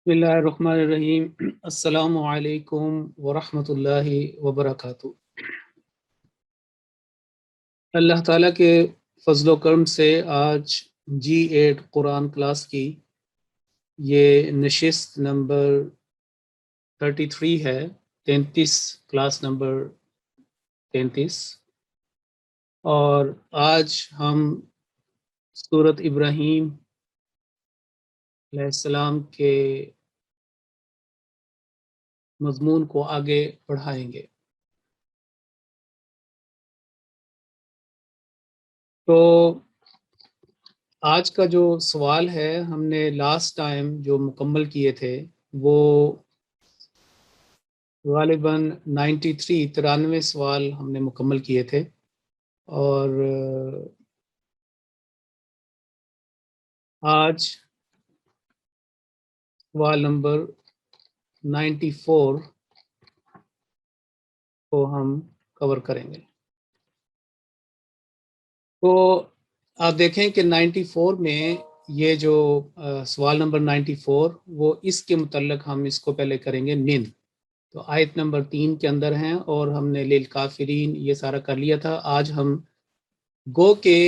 بسم اللہ الرحمن الرحیم۔ السلام علیکم ورحمۃ اللہ وبرکاتہ۔ اللہ تعالیٰ کے فضل و کرم سے آج G8 قرآن کلاس کی یہ نشست نمبر 33 ہے، 33 کلاس نمبر 33، اور آج ہم سورۃ ابراہیم علیہ السلام کے مضمون کو آگے بڑھائیں گے۔ تو آج کا جو سوال ہے، ہم نے لاسٹ ٹائم جو مکمل کیے تھے وہ غالباً 93 سوال ہم نے مکمل کیے تھے، اور آج سوال نمبر 94 کو ہم کور کریں گے۔ تو آپ دیکھیں کہ 94 میں یہ جو سوال نمبر 94 وہ اس کے متعلق ہم اس کو پہلے کریں گے من۔ تو آیت نمبر 3 کے اندر ہیں، اور ہم نے للکافرین یہ سارا کر لیا تھا۔ آج ہم گو کے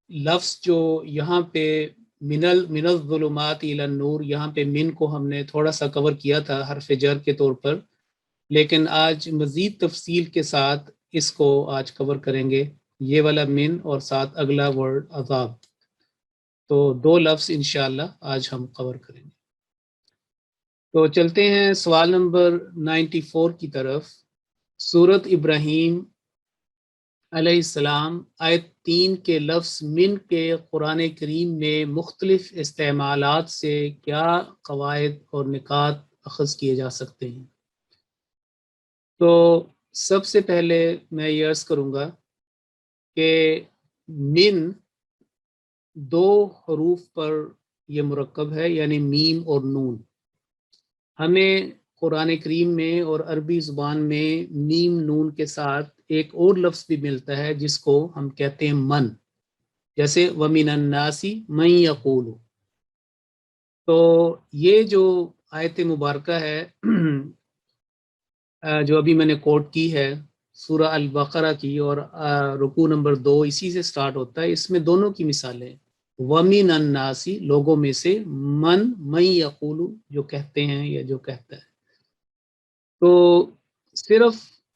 لفظ جو یہاں پہ من الظلمات الی النور، یہاں پہ من کو ہم نے تھوڑا سا کور کیا تھا حرف جر کے طور پر، لیکن آج مزید تفصیل کے ساتھ اس کو آج کور کریں گے، یہ والا من اور ساتھ اگلا ورڈ عذاب۔ تو دو لفظ انشاءاللہ آج ہم کور کریں گے۔ تو چلتے ہیں سوال نمبر 94 کی طرف۔ سورۃ ابراہیم علیہ السلام آیت 3 کے لفظ من کے قرآن کریم میں مختلف استعمالات سے کیا قواعد اور نکات اخذ کیے جا سکتے ہیں؟ تو سب سے پہلے میں یہ عرض کروں گا کہ من دو حروف پر یہ مرکب ہے، یعنی میم اور نون۔ ہمیں قرآن کریم میں اور عربی زبان میں میم نون کے ساتھ ایک اور لفظ بھی ملتا ہے جس کو ہم کہتے ہیں من، جیسے وَمِنَ النَّاسِ مَن يَقُولُ۔ تو یہ جو آیت مبارکہ ہے جو ابھی میں نے کوٹ کی ہے سورہ البقرہ کی، اور رکوع نمبر 2 اسی سے سٹارٹ ہوتا ہے، اس میں دونوں کی مثالیں وَمِنَ النَّاسِ لوگوں میں سے، من یقول جو کہتے ہیں یا جو کہتا ہے۔ تو صرف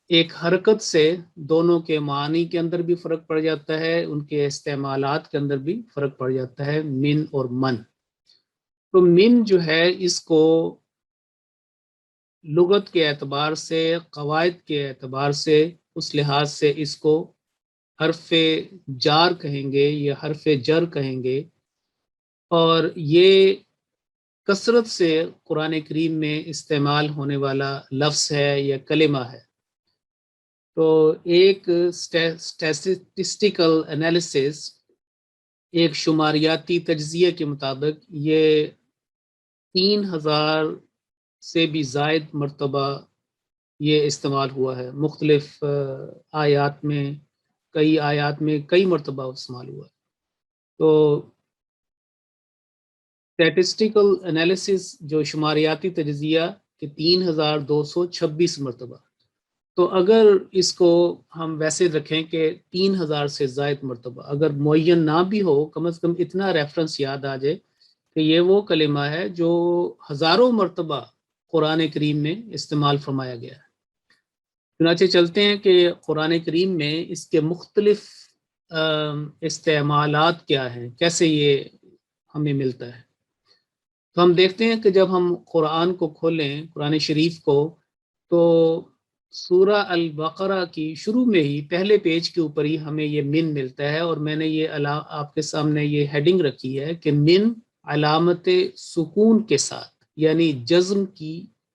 ایک حرکت سے دونوں کے معنی کے اندر بھی فرق پڑ جاتا ہے، ان کے استعمالات کے اندر بھی فرق پڑ جاتا ہے، من اور من۔ تو من جو ہے اس کو لغت کے اعتبار سے، قواعد کے اعتبار سے، اس لحاظ سے اس کو حرف جار کہیں گے یا حرف جر کہیں گے، اور یہ کثرت سے قرآن کریم میں استعمال ہونے والا لفظ ہے یا کلمہ ہے۔ تو ایک اسٹیٹسٹیکل انالیسس، ایک شماریاتی تجزیہ کے مطابق یہ 3000 سے بھی زائد مرتبہ یہ استعمال ہوا ہے، مختلف آیات میں، کئی آیات میں کئی مرتبہ استعمال ہوا ہے۔ تو اسٹیٹسٹیکل انالیسس جو شماریاتی تجزیہ کہ 3226 مرتبہ۔ تو اگر اس کو ہم ویسے رکھیں کہ 3000 سے زائد مرتبہ، اگر معین نہ بھی ہو، کم از کم اتنا ریفرنس یاد آ جائے کہ یہ وہ کلمہ ہے جو ہزاروں مرتبہ قرآن کریم میں استعمال فرمایا گیا ہے۔ چنانچہ چلتے ہیں کہ قرآن کریم میں اس کے مختلف استعمالات کیا ہیں، کیسے یہ ہمیں ملتا ہے۔ تو ہم دیکھتے ہیں کہ جب ہم قرآن کو کھولیں، قرآن شریف کو، تو سورہ البقرہ کی شروع میں ہی پہلے پیج کے اوپر ہی ہمیں یہ من ملتا ہے، اور میں نے یہ آپ کے سامنے یہ ہیڈنگ رکھی ہے کہ من علامت سکون کے ساتھ، یعنی جزم کی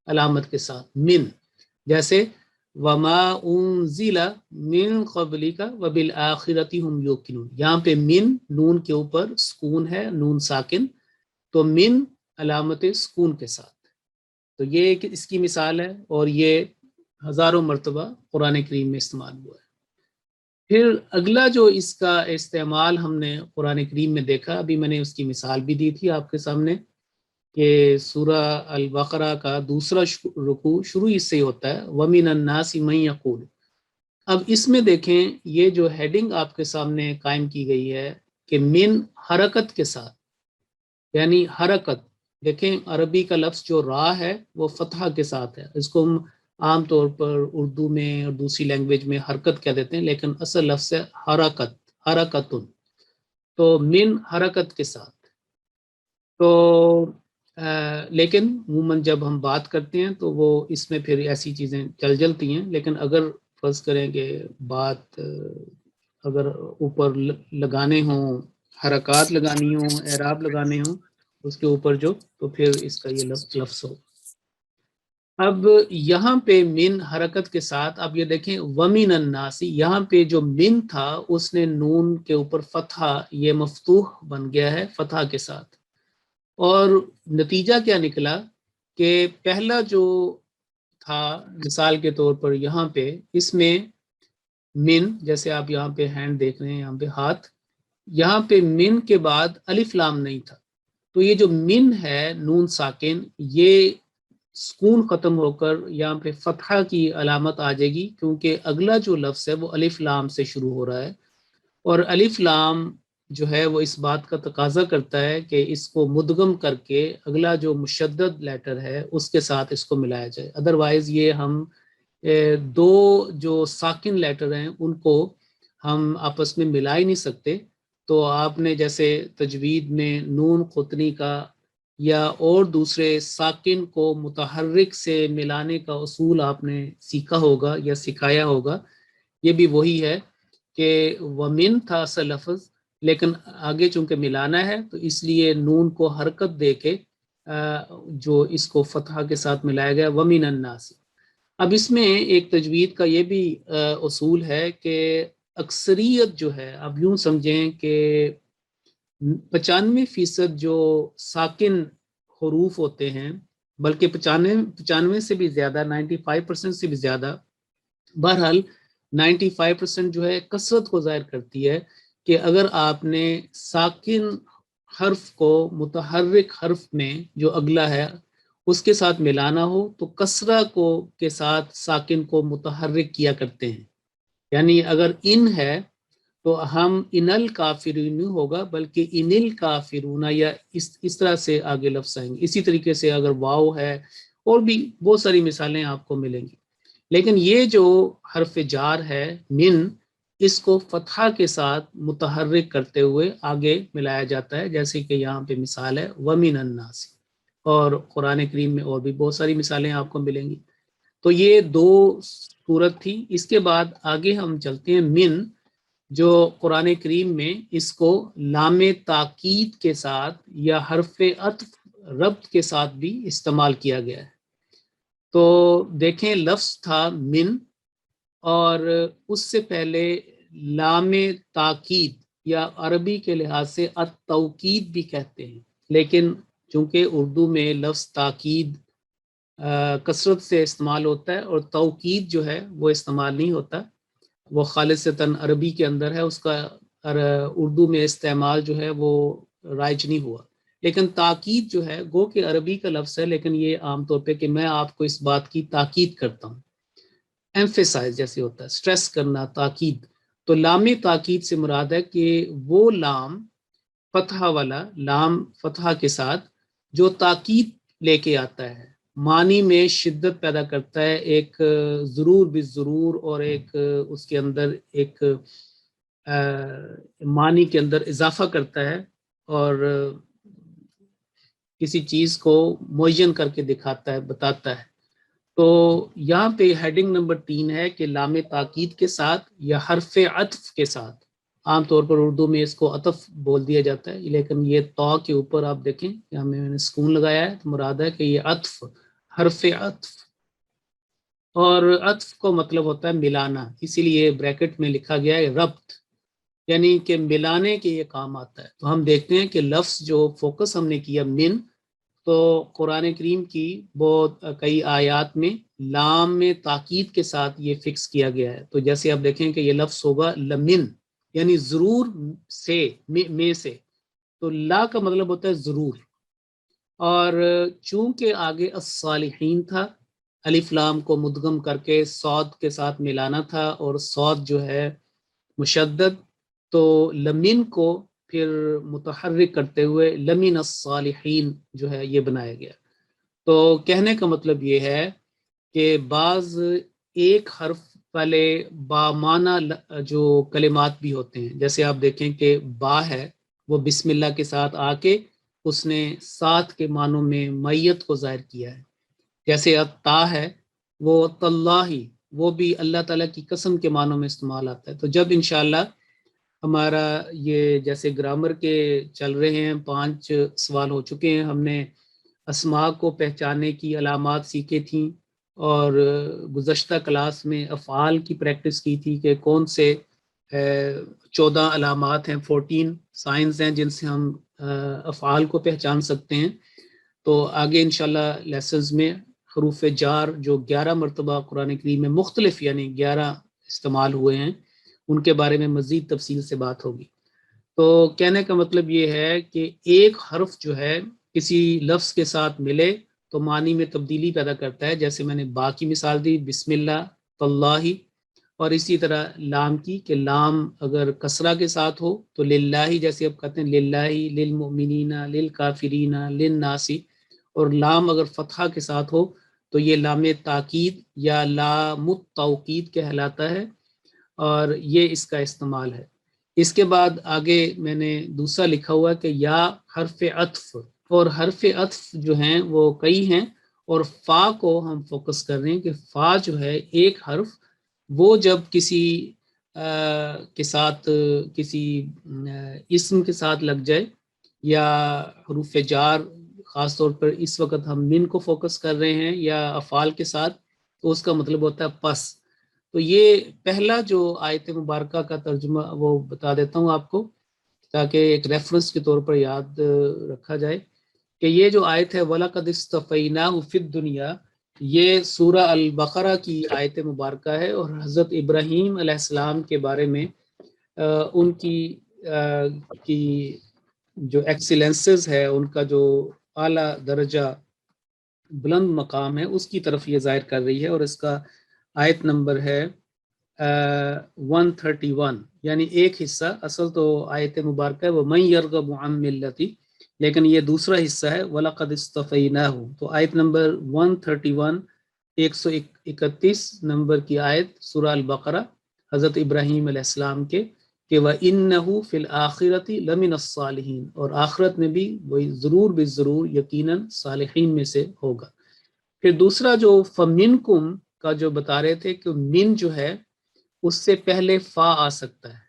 علامت کے ساتھ من، جیسے وما انزل من قبلک وبالآخرۃ هم یوقنون، یہاں پہ من نون کے اوپر سکون ہے، نون ساکن، تو من علامت سکون کے ساتھ۔ تو یہ اس کی مثال ہے، اور یہ ہزاروں مرتبہ قرآن کریم میں استعمال ہوا ہے۔ پھر اگلا جو اس کا استعمال ہم نے قرآن کریم میں دیکھا، ابھی میں نے اس کی مثال بھی دی تھی آپ کے سامنے، کہ سورہ البقرہ کا دوسرا رکوع شروع اس سے ہوتا ہے وَمِنَ النَّاسِ مَن يَقُولُ۔ اب اس میں دیکھیں یہ جو ہیڈنگ آپ کے سامنے قائم کی گئی ہے کہ من حرکت کے ساتھ، یعنی حرکت، دیکھیں عربی کا لفظ جو را ہے وہ فتحہ کے ساتھ ہے، اس کو ہم عام طور پر اردو میں اور دوسری لینگویج میں حرکت کہہ دیتے ہیں، لیکن اصل لفظ ہے حرکت، حرکتن، تو من حرکت کے ساتھ۔ تو لیکن عموماً جب ہم بات کرتے ہیں تو وہ اس میں پھر ایسی چیزیں چل جلتی ہیں، لیکن اگر فرض کریں کہ بات اگر اوپر لگانے ہوں، حرکات لگانی ہوں، اعراب لگانے ہوں اس کے اوپر جو، تو پھر اس کا یہ لفظ ہو۔ اب یہاں پہ من حرکت کے ساتھ اب یہ دیکھیں وَمِنَ النَّاسِ، یہاں پہ جو من تھا اس نے نون کے اوپر فتحہ، یہ مفتوح بن گیا ہے فتحہ کے ساتھ، اور نتیجہ کیا نکلا کہ پہلا جو تھا مثال کے طور پر یہاں پہ اس میں من، جیسے آپ یہاں پہ ہینڈ دیکھ رہے ہیں، یہاں پہ ہاتھ، یہاں پہ من کے بعد الف لام نہیں تھا، تو یہ جو من ہے نون ساکن، یہ سکون ختم ہو کر یہاں پہ فتحہ کی علامت آ جائے گی، کیونکہ اگلا جو لفظ ہے وہ الف لام سے شروع ہو رہا ہے، اور الف لام جو ہے وہ اس بات کا تقاضا کرتا ہے کہ اس کو مدغم کر کے اگلا جو مشدد لیٹر ہے اس کے ساتھ اس کو ملایا جائے، ادروائز یہ ہم دو جو ساکن لیٹر ہیں ان کو ہم آپس میں ملا ہی نہیں سکتے۔ تو آپ نے جیسے تجوید میں نون قطنی کا یا اور دوسرے ساکن کو متحرک سے ملانے کا اصول آپ نے سیکھا ہوگا یا سکھایا ہوگا، یہ بھی وہی ہے کہ ومن تھا اصل لفظ، لیکن آگے چونکہ ملانا ہے تو اس لیے نون کو حرکت دے کے جو اس کو فتحہ کے ساتھ ملایا گیا ومن الناس۔ اب اس میں ایک تجوید کا یہ بھی اصول ہے کہ اکثریت جو ہے، اب یوں سمجھیں کہ 95% جو ساکن حروف ہوتے ہیں، بلکہ 95 سے بھی زیادہ، 95% سے بھی زیادہ، بہرحال 95% جو ہے کثرت کو ظاہر کرتی ہے کہ اگر آپ نے ساکن حرف کو متحرک حرف میں جو اگلا ہے اس کے ساتھ ملانا ہو تو کسرہ کو کے ساتھ ساکن کو متحرک کیا کرتے ہیں، یعنی اگر ان ہے تو ہم انل کافرون ہوگا، بلکہ انل کافرون، یا اس طرح سے آگے لفظ آئیں گے۔ اسی طریقے سے اگر واو ہے، اور بھی بہت ساری مثالیں آپ کو ملیں گی، لیکن یہ جو حرف جار ہے من، اس کو فتحہ کے ساتھ متحرک کرتے ہوئے آگے ملایا جاتا ہے، جیسے کہ یہاں پہ مثال ہے وَمِنَ النَّاسِ، اور قرآن کریم میں اور بھی بہت ساری مثالیں آپ کو ملیں گی۔ تو یہ دو صورت تھی۔ اس کے بعد آگے ہم چلتے ہیں من، جو قرآن کریم میں اس کو لام تاکید کے ساتھ یا حرف عطف ربط کے ساتھ بھی استعمال کیا گیا ہے۔ تو دیکھیں لفظ تھا من، اور اس سے پہلے لام تاکید، یا عربی کے لحاظ سے التوکید بھی کہتے ہیں، لیکن چونکہ اردو میں لفظ تاکید کثرت سے استعمال ہوتا ہے اور توکید جو ہے وہ استعمال نہیں ہوتا، وہ خالصتاً عربی کے اندر ہے، اس کا اردو میں استعمال جو ہے وہ رائج نہیں ہوا، لیکن تاکید جو ہے گو کہ عربی کا لفظ ہے، لیکن یہ عام طور پہ کہ میں آپ کو اس بات کی تاکید کرتا ہوں، ایمفیسائز جیسے ہوتا ہے، سٹریس کرنا، تاکید۔ تو لام تاکید سے مراد ہے کہ وہ لام فتحہ والا لام، فتحہ کے ساتھ جو تاکید لے کے آتا ہے، معنی میں شدت پیدا کرتا ہے، ایک ضرور بالضرور، اور ایک اس کے اندر ایک معنی کے اندر اضافہ کرتا ہے، اور کسی چیز کو معین کر کے دکھاتا ہے، بتاتا ہے۔ تو یہاں پہ ہیڈنگ نمبر 3 ہے کہ لام تاکید کے ساتھ یا حرف عطف کے ساتھ، عام طور پر اردو میں اس کو عطف بول دیا جاتا ہے، لیکن یہ تو کے اوپر آپ دیکھیں یہاں میں نے سکون لگایا ہے، تو مراد ہے کہ یہ عطف، حرف عطف، اور عطف کو مطلب ہوتا ہے ملانا، اسی لیے بریکٹ میں لکھا گیا ہے ربط، یعنی کہ ملانے کے یہ کام آتا ہے۔ تو ہم دیکھتے ہیں کہ لفظ جو فوکس ہم نے کیا من، تو قرآن کریم کی بہت کئی آیات میں لام میں تاکید کے ساتھ یہ فکس کیا گیا ہے۔ تو جیسے آپ دیکھیں کہ یہ لفظ ہوگا لمن، یعنی ضرور سے، میں سے، تو لا کا مطلب ہوتا ہے ضرور، اور چونکہ آگے الصالحین تھا، الف لام کو مدغم کر کے صاد کے ساتھ ملانا تھا، اور صاد جو ہے مشدد، تو لمن کو پھر متحرک کرتے ہوئے لمن الصالحین جو ہے یہ بنایا گیا۔ تو کہنے کا مطلب یہ ہے کہ بعض ایک حرف والے بامعنی جو کلمات بھی ہوتے ہیں، جیسے آپ دیکھیں کہ با ہے، وہ بسم اللہ کے ساتھ آ کے اس نے ساتھ کے معنوں میں میت کو ظاہر کیا ہے۔ جیسے تا ہے، وہ تاللہ، وہ بھی اللہ تعالیٰ کی قسم کے معنوں میں استعمال آتا ہے۔ تو جب انشاءاللہ ہمارا یہ جیسے گرامر کے چل رہے ہیں، 5 سوال ہو چکے ہیں، ہم نے اسماء کو پہچاننے کی علامات سیکھے تھیں، اور گزشتہ کلاس میں افعال کی پریکٹس کی تھی کہ کون سے 14 علامات ہیں، 14 سائنز ہیں جن سے ہم افعال کو پہچان سکتے ہیں۔ تو آگے انشاءاللہ لیسنز میں حروف جار جو 11 مرتبہ قرآن کریم میں مختلف یعنی 11 استعمال ہوئے ہیں، ان کے بارے میں مزید تفصیل سے بات ہوگی۔ تو کہنے کا مطلب یہ ہے کہ ایک حرف جو ہے کسی لفظ کے ساتھ ملے تو معنی میں تبدیلی پیدا کرتا ہے، جیسے میں نے با کی مثال دی، بسم اللہ، تاللہ، اور اسی طرح لام کی کہ لام اگر کسرہ کے ساتھ ہو تو للہ، جیسے اب کہتے ہیں للہ، للمؤمنین، للکافرین، للناس، اور لام اگر فتحہ کے ساتھ ہو تو یہ لام تاکید یا لام التوکید کہلاتا ہے، اور یہ اس کا استعمال ہے۔ اس کے بعد آگے میں نے دوسرا لکھا ہوا کہ یا حرف عطف، اور حرف عطف جو ہیں وہ کئی ہیں، اور فا کو ہم فوکس کر رہے ہیں کہ فا جو ہے ایک حرف، وہ جب کسی کے ساتھ کسی اسم کے ساتھ لگ جائے، یا حروف جار، خاص طور پر اس وقت ہم من کو فوکس کر رہے ہیں، یا افعال کے ساتھ، تو اس کا مطلب ہوتا ہے پس۔ تو یہ پہلا جو آیت مبارکہ کا ترجمہ وہ بتا دیتا ہوں آپ کو، تاکہ ایک ریفرنس کے طور پر یاد رکھا جائے کہ یہ جو آیت ہے وَلَقَدِ اسْتَفَيْنَاهُ فِي الدُّنْيَا، یہ سورہ البقرہ کی آیت مبارکہ ہے، اور حضرت ابراہیم علیہ السلام کے بارے میں ان کی جو ایکسیلنسز ہے، ان کا جو اعلیٰ درجہ بلند مقام ہے، اس کی طرف یہ ظاہر کر رہی ہے، اور اس کا آیت نمبر ہے 131، یعنی ایک حصہ، اصل تو آیت مبارکہ ہے وَمَن يَرْغَبُ عَن مِّلَّتِي، لیکن یہ دوسرا حصہ ہے وَلَقَدِ اسْتَفَيْنَاهُ۔ تو آیت نمبر 131، 131 نمبر کی آیت سورہ البقرہ، حضرت ابراہیم علیہ السلام کے، کہ وَإِنَّهُ فِي الْآخِرَةِ لَمِنَ الصَّالِحِينَ، اور آخرت میں بھی وہی ضرور بالضرور یقیناً صالحین میں سے ہوگا۔ پھر دوسرا جو فَمِنْكُمْ کا جو بتا رہے تھے کہ من جو ہے اس سے پہلے فا آ سکتا ہے،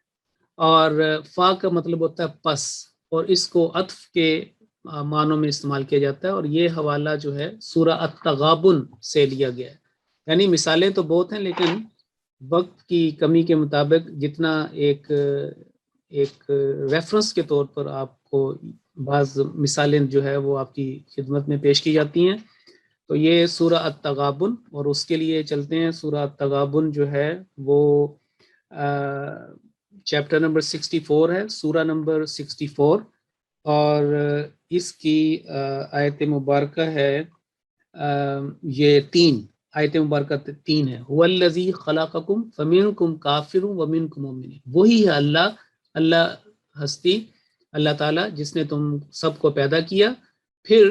اور فا کا مطلب ہوتا ہے پس، اور اس کو عطف کے معنوں میں استعمال کیا جاتا ہے، اور یہ حوالہ جو ہے سورہ التغابن سے لیا گیا ہے۔ یعنی مثالیں تو بہت ہیں، لیکن وقت کی کمی کے مطابق جتنا ایک ریفرنس کے طور پر آپ کو بعض مثالیں جو ہے وہ آپ کی خدمت میں پیش کی جاتی ہیں۔ تو یہ سورہ التغابن، اور اس کے لیے چلتے ہیں۔ سورہ التغابن جو ہے وہ چیپٹر نمبر 64 ہے، سورہ نمبر 64، اور اس کی آیت مبارکہ ہے یہ 3 آیت مبارکہ 3 ہے۔ هو الذی خلقکم فمنکم کافر ومنکم مؤمن، وہی ہے اللہ ہستی، اللہ تعالیٰ جس نے تم سب کو پیدا کیا، پھر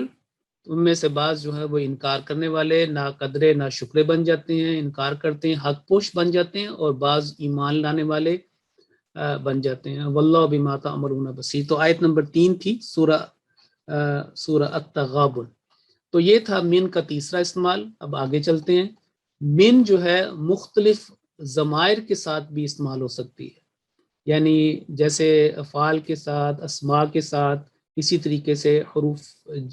تم میں سے بعض جو ہے وہ انکار کرنے والے، نا قدرے نا شکرے بن جاتے ہیں، انکار کرتے ہیں، حق پوش بن جاتے ہیں، اور بعض ایمان لانے والے بن جاتے ہیں۔ واللہ بما تعملون بصیر۔ تو آیت نمبر 3 تھی سورہ التغابن۔ تو یہ تھا من کا تیسرا استعمال۔ اب آگے چلتے ہیں۔ من جو ہے مختلف ضمائر کے ساتھ بھی استعمال ہو سکتی ہے، یعنی جیسے افعال کے ساتھ، اسماء کے ساتھ، اسی طریقے سے حروف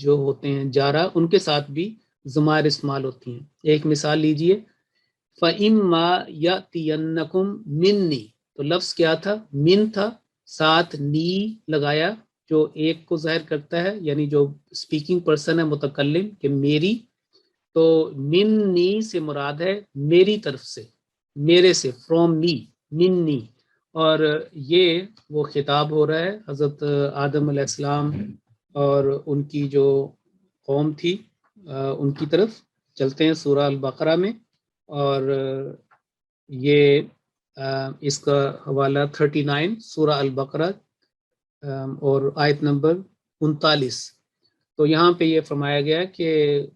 جو ہوتے ہیں جارہ، ان کے ساتھ بھی ضمائر استعمال ہوتی ہیں۔ ایک مثال لیجئے، فَإِمَّا يَأْتِيَنَّكُمْ مِنِّي، تو لفظ کیا تھا؟ من تھا، ساتھ نی لگایا جو ایک کو ظاہر کرتا ہے، یعنی جو اسپیکنگ پرسن ہے متکلم، کہ میری، تو منی سے مراد ہے میری طرف سے، میرے سے، فرام می، منی، اور یہ وہ خطاب ہو رہا ہے حضرت آدم علیہ السلام اور ان کی جو قوم تھی ان کی طرف چلتے ہیں سورہ البقرہ میں، اور یہ اس کا حوالہ 39 سورہ البقرہ اور آیت نمبر 39۔ تو یہاں پہ یہ فرمایا گیا کہ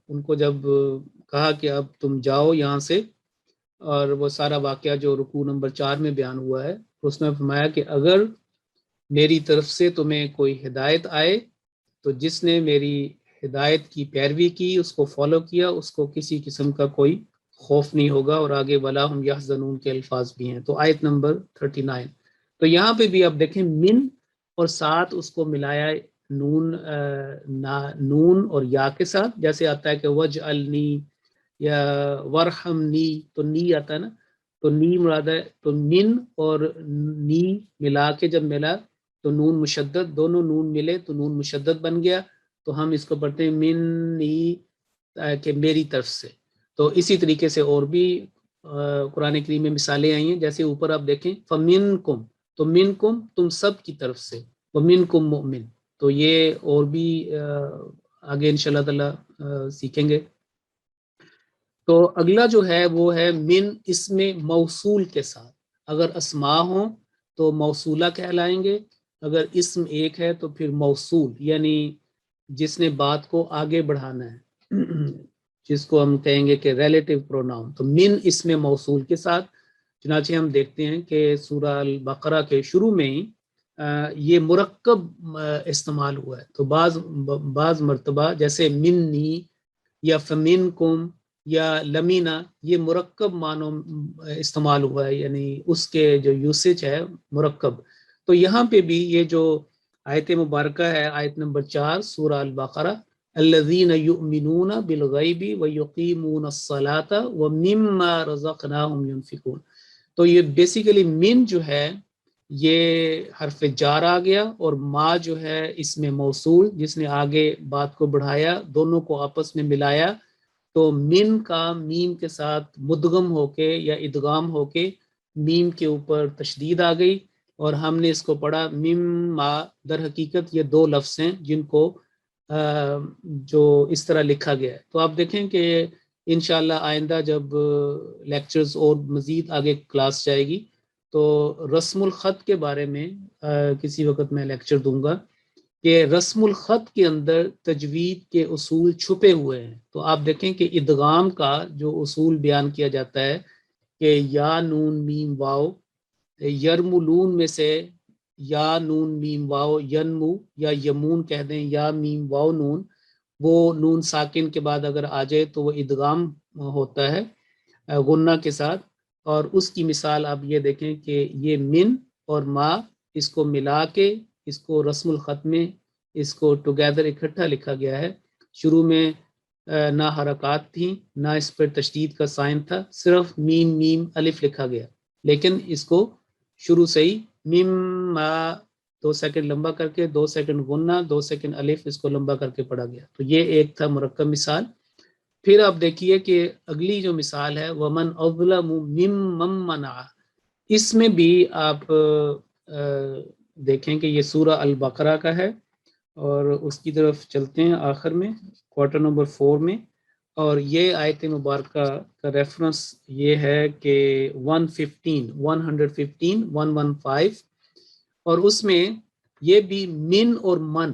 ان کو جب کہا کہ اب تم جاؤ یہاں سے، اور وہ سارا واقعہ جو رکوع نمبر 4 میں بیان ہوا ہے، اس میں فرمایا کہ اگر میری طرف سے تمہیں کوئی ہدایت آئے تو جس نے میری ہدایت کی پیروی کی، اس کو فالو کیا، اس کو کسی قسم کا کوئی خوف نہیں ہوگا، اور آگے ولا ہم یحزنون کے الفاظ بھی ہیں۔ تو آیت نمبر 39۔ تو یہاں پہ بھی آپ دیکھیں من اور ساتھ اس کو ملایا نون اور یا کے ساتھ، جیسے آتا ہے کہ وجعلنی یا ورحمنی، تو نی آتا ہے نا، تو نی مراد ہے، تو من اور نی ملا کے جب ملا تو نون مشدد، دونوں نون ملے تو نون مشدد بن گیا، تو ہم اس کو پڑھتے ہیں من نی، کہ میری طرف سے۔ تو اسی طریقے سے اور بھی قرآن کریم میں مثالیں آئی ہیں، جیسے اوپر آپ دیکھیں فمنکم، تو منکم تم سب کی طرف سے، ومنکم مؤمن، تو یہ اور بھی آگے انشاءاللہ تعالی سیکھیں گے۔ تو اگلا جو ہے وہ ہے من اسم موصول کے ساتھ، اگر اسماء ہوں تو موصولہ کہلائیں گے، اگر اسم ایک ہے تو پھر موصول، یعنی جس نے بات کو آگے بڑھانا ہے، جس کو ہم کہیں گے کہ ریلیٹیو پروناؤن، تو من اسم موصول کے ساتھ۔ چنانچہ ہم دیکھتے ہیں کہ سورہ البقرہ کے شروع میں ہی یہ مرکب استعمال ہوا ہے، تو بعض مرتبہ جیسے منی یا فمنکم یا لمینا، یہ مرکب معنوں استعمال ہوا ہے، یعنی اس کے جو یوسیج ہے مرکب۔ تو یہاں پہ بھی یہ جو آیت مبارکہ ہے، آیت نمبر 4 سورہ البقرہ، الذین یؤمنون بالغیب ویقیمون الصلاۃ ومما رزقناہم ینفقون، تو یہ بیسیکلی من جو ہے یہ حرف جار آ گیا، اور ما جو ہے اس میں موصول، جس نے آگے بات کو بڑھایا، دونوں کو آپس میں ملایا، تو من کا میم کے ساتھ مدغم ہو کے یا ادغام ہو کے میم کے اوپر تشدید آ گئی، اور ہم نے اس کو پڑھا مم ما۔ در حقیقت یہ دو لفظ ہیں جن کو جو اس طرح لکھا گیا ہے۔ تو آپ دیکھیں کہ انشاءاللہ آئندہ جب لیکچرز اور مزید آگے کلاس جائے گی تو رسم الخط کے بارے میں کسی وقت میں لیکچر دوں گا، کہ رسم الخط کے اندر تجوید کے اصول چھپے ہوئے ہیں۔ تو آپ دیکھیں کہ ادغام کا جو اصول بیان کیا جاتا ہے کہ یا نون میم واو، یرملون میں سے یا نون میم واو ینمو یا یمون کہہ دیں، یا میم واو نون، وہ نون ساکن کے بعد اگر آ جائے تو وہ ادغام ہوتا ہے غنہ کے ساتھ، اور اس کی مثال آپ یہ دیکھیں کہ یہ من اور ما، اس کو ملا کے اس کو رسم الخط میں اس کو ٹوگیدر اکٹھا لکھا گیا ہے۔ شروع میں نہ حرکات تھیں، نہ اس پر تشدید کا سائن تھا، صرف میم میم الف لکھا گیا، لیکن اس کو شروع سے ہی میم ما 2 سیکنڈ لمبا کر کے 2 سیکنڈ غنہ 2 سیکنڈ الف اس کو لمبا کر کے پڑھا گیا۔ تو یہ ایک تھا مرکب مثال۔ پھر آپ دیکھیے کہ اگلی جو مثال ہے ومن اظلم ممن منع، اس میں بھی آپ دیکھیں کہ یہ سورہ البقرہ کا ہے، اور اس کی طرف چلتے ہیں آخر میں کوارٹر نمبر 4 میں، اور یہ آیت مبارکہ کا ریفرنس یہ ہے کہ 115 اور اس میں یہ بھی من اور من،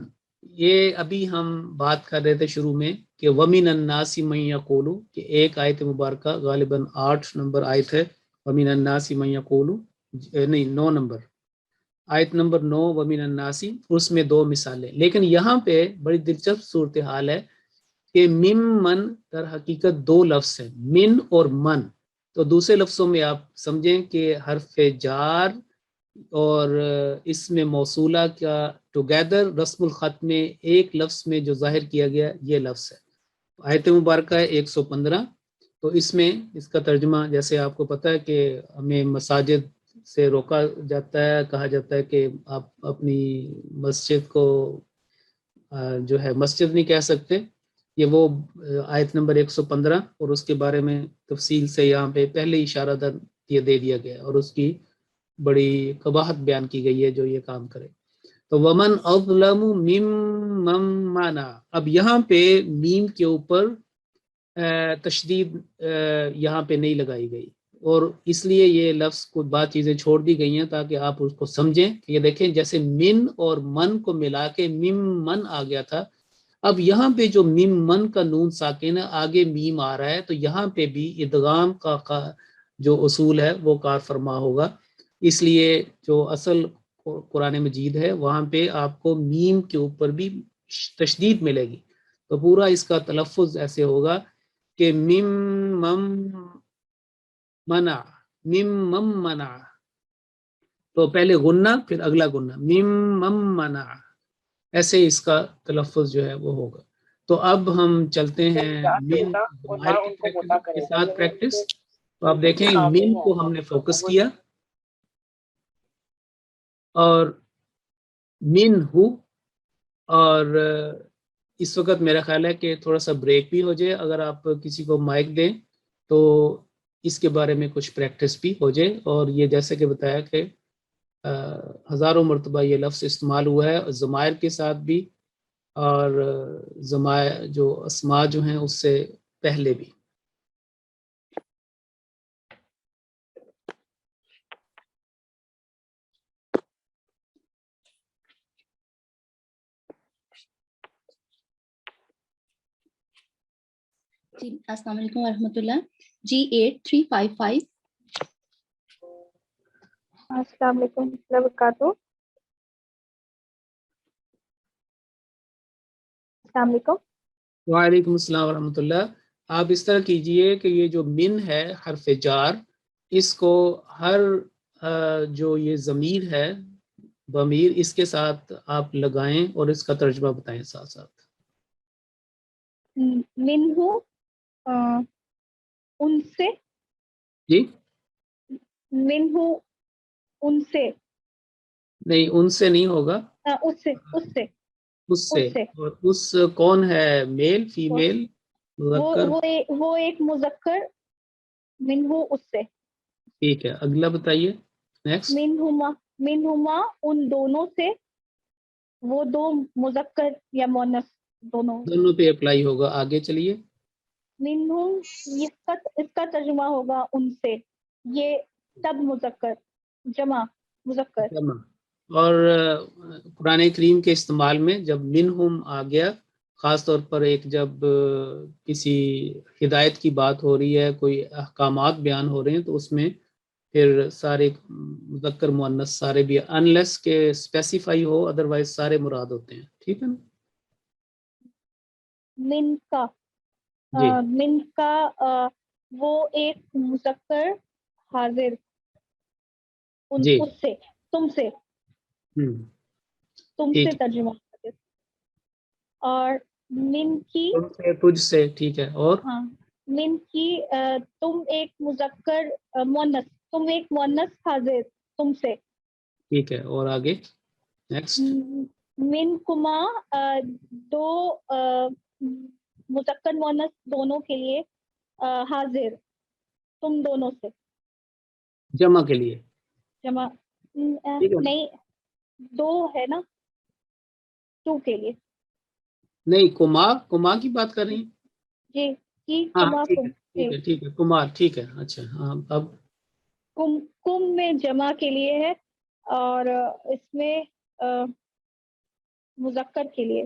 یہ ابھی ہم بات کر رہے تھے شروع میں کہ وَمِنَ النَّاسِ مَن يَقُولُ، کہ ایک آیت مبارکہ غالباً 8 نمبر آیت ہے، وَمِنَ النَّاسِ مَن يَقُولُ، نہیں 9 نمبر آیت نمبر 9 وَمِنَ النَّاسِ، اس میں 2 مثالیں، لیکن یہاں پہ بڑی دلچسپ صورتحال ہے کہ من من در حقیقت 2 لفظ ہیں، من اور من۔ تو دوسرے لفظوں میں آپ سمجھیں کہ حرف جار اور اس میں موصولہ کا ٹوگیدر رسم الخط میں ایک لفظ میں جو ظاہر کیا گیا یہ لفظ ہے۔ آیت مبارکہ ہے 115، تو اس میں اس کا ترجمہ جیسے آپ کو پتہ ہے کہ ہمیں مساجد سے روکا جاتا ہے، کہا جاتا ہے کہ آپ اپنی مسجد کو جو ہے مسجد نہیں کہہ سکتے، یہ وہ آیت نمبر 115، اور اس کے بارے میں تفصیل سے یہاں پہ پہلے اشارہ دے دیا گیا، اور اس کی بڑی قباحت بیان کی گئی ہے جو یہ کام کرے۔ تو ومن اظلم ممن منع، اب یہاں پہ میم کے اوپر تشدید یہاں پہ نہیں لگائی گئی، اور اس لیے یہ لفظ کو بعض چیزیں چھوڑ دی گئی ہیں تاکہ آپ اس کو سمجھیں. یہ دیکھیں جیسے من اور من کو ملا کے مم من آ گیا تھا، اب یہاں پہ جو مم من کا نون ساکن ہے آگے میم آ رہا ہے، تو یہاں پہ بھی ادغام کا جو اصول ہے وہ کار فرما ہوگا. اس لیے جو اصل قرآن مجید ہے وہاں پہ آپ کو میم کے اوپر بھی تشدید ملے گی، تو پورا اس کا تلفظ ایسے ہوگا کہ مم مم منع، مم مم منع، تو پہلے غنہ پھر اگلا غنہ، مم مم منع، ایسے اس کا تلفظ جو ہے وہ ہوگا. تو اب ہم چلتے ہیں من ضمائر کے ساتھ پریکٹس. تو آپ دیکھیں من کو ہم نے فوکس کیا، اور من ہو، اور اس وقت میرا خیال ہے کہ تھوڑا سا بریک بھی ہو جائے، اگر آپ کسی کو مائک دیں تو اس کے بارے میں کچھ پریکٹس بھی ہو جائے. اور یہ جیسے کہ بتایا کہ ہزاروں مرتبہ یہ لفظ استعمال ہوا ہے ضمائر کے ساتھ بھی، اور ضمائر جو اسماء جو ہیں اس سے پہلے بھی. جی السلام علیکم ورحمۃ اللہ. جی 8355. السلام علیکم ورحمۃ اللہ وبرکاتہ. السلام علیکم. وعلیکم السلام ورحمۃ اللہ. آپ اس طرح کیجئے کہ یہ جو من ہے حرف جار، اس کو ہر جو یہ ضمیر ہے ضمیر اس کے ساتھ آپ لگائیں اور اس کا ترجمہ بتائیں ساتھ ساتھ. من ہو ان سے، جی من ہو ان سے، نہیں ان سے نہیں ہوگا، اس سے، اس سے. اور اس کون ہے؟ میل فیمیل مذکر؟ وہ ایک مذکر، من ہو اس سے. ٹھیک ہے، اگلا بتائیے نیکسٹ. من ہما ان دونوں سے، وہ دو مذکر یا مؤنث دونوں پہ اپلائی ہوگا. آگے چلیے. منہم، اس کا ترجمہ ہوگا ان سے، یہ سب مذکر، جمع مذکر. اور قرآن کریم کے استعمال میں جب منہم آ گیا، خاص طور پر ایک جب کسی ہدایت کی بات ہو رہی ہے، کوئی احکامات بیان ہو رہے ہیں، تو اس میں پھر سارے مذکر مؤنث سارے بھی، انلیس کے اسپیسیفائی ہو، ادروائز سارے مراد ہوتے ہیں. ٹھیک ہے نا؟ من کا، جی من کا وہ ایک مذکر حاضر، جی اس سے، تم سے، تم سے ٹھیک ہے. ترجمہ. اور من کی، تم سے، تجھ سے. ٹھیک ہے. اور ہاں من کی تم ایک مذکر مؤنث، تم ایک مؤنث حاضر، تم سے. ٹھیک ہے. اور آگے نیکسٹ. من کما دو مذکر مؤنث دونوں کے لیے، حاضر، تم دونوں سے. جمع کے لیے جمع ٹھیک ہے. نہیں، دو ہے نا، ٹو کے لیے. نہیں، کما کی بات کر رہی ہیں. جی کی ہاں کما ٹھیک کم، ہے ٹھیک ہے ٹھیک ہے. کمار. ٹھیک ہے. اچھا ہاں. اب کم میں جمع کے لیے ہے، اور اس میں مذکر کے لیے.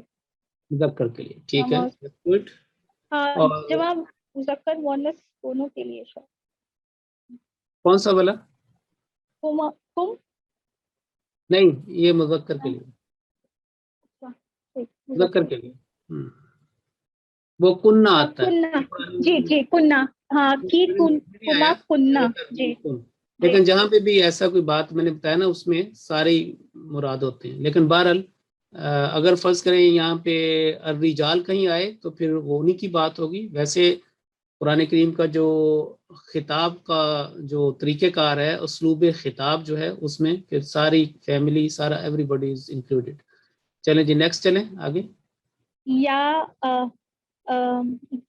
مذکر کے لیے. ٹھیک ہے. گڈ. ہاں اور جمع مذکر مؤنث دونوں کے لیے. کون سا والا؟ کم نہیں، یہ مذکر کے لیے. مذکر کے لیے وہ کننا آتا کننا. ہے. جی کننا، ہاں کی کما کننا. جی لیکن جہاں پہ بھی ایسا کوئی بات میں نے بتایا نا، اس میں سارے مراد ہوتے ہیں. لیکن بہرحال اگر فرض کریں یہاں پہ الرجال کہیں آئے تو پھر وہ انہی کی بات ہوگی. ویسے قرآن کریم کا جو خطاب کا جو طریقہ کار ہے، اسلوب خطاب جو ہے، اس میں پھر ساری فیملی، سارا ایوری بڈی از انکلوڈیڈ. چلیں جی نیکسٹ چلیں آگے.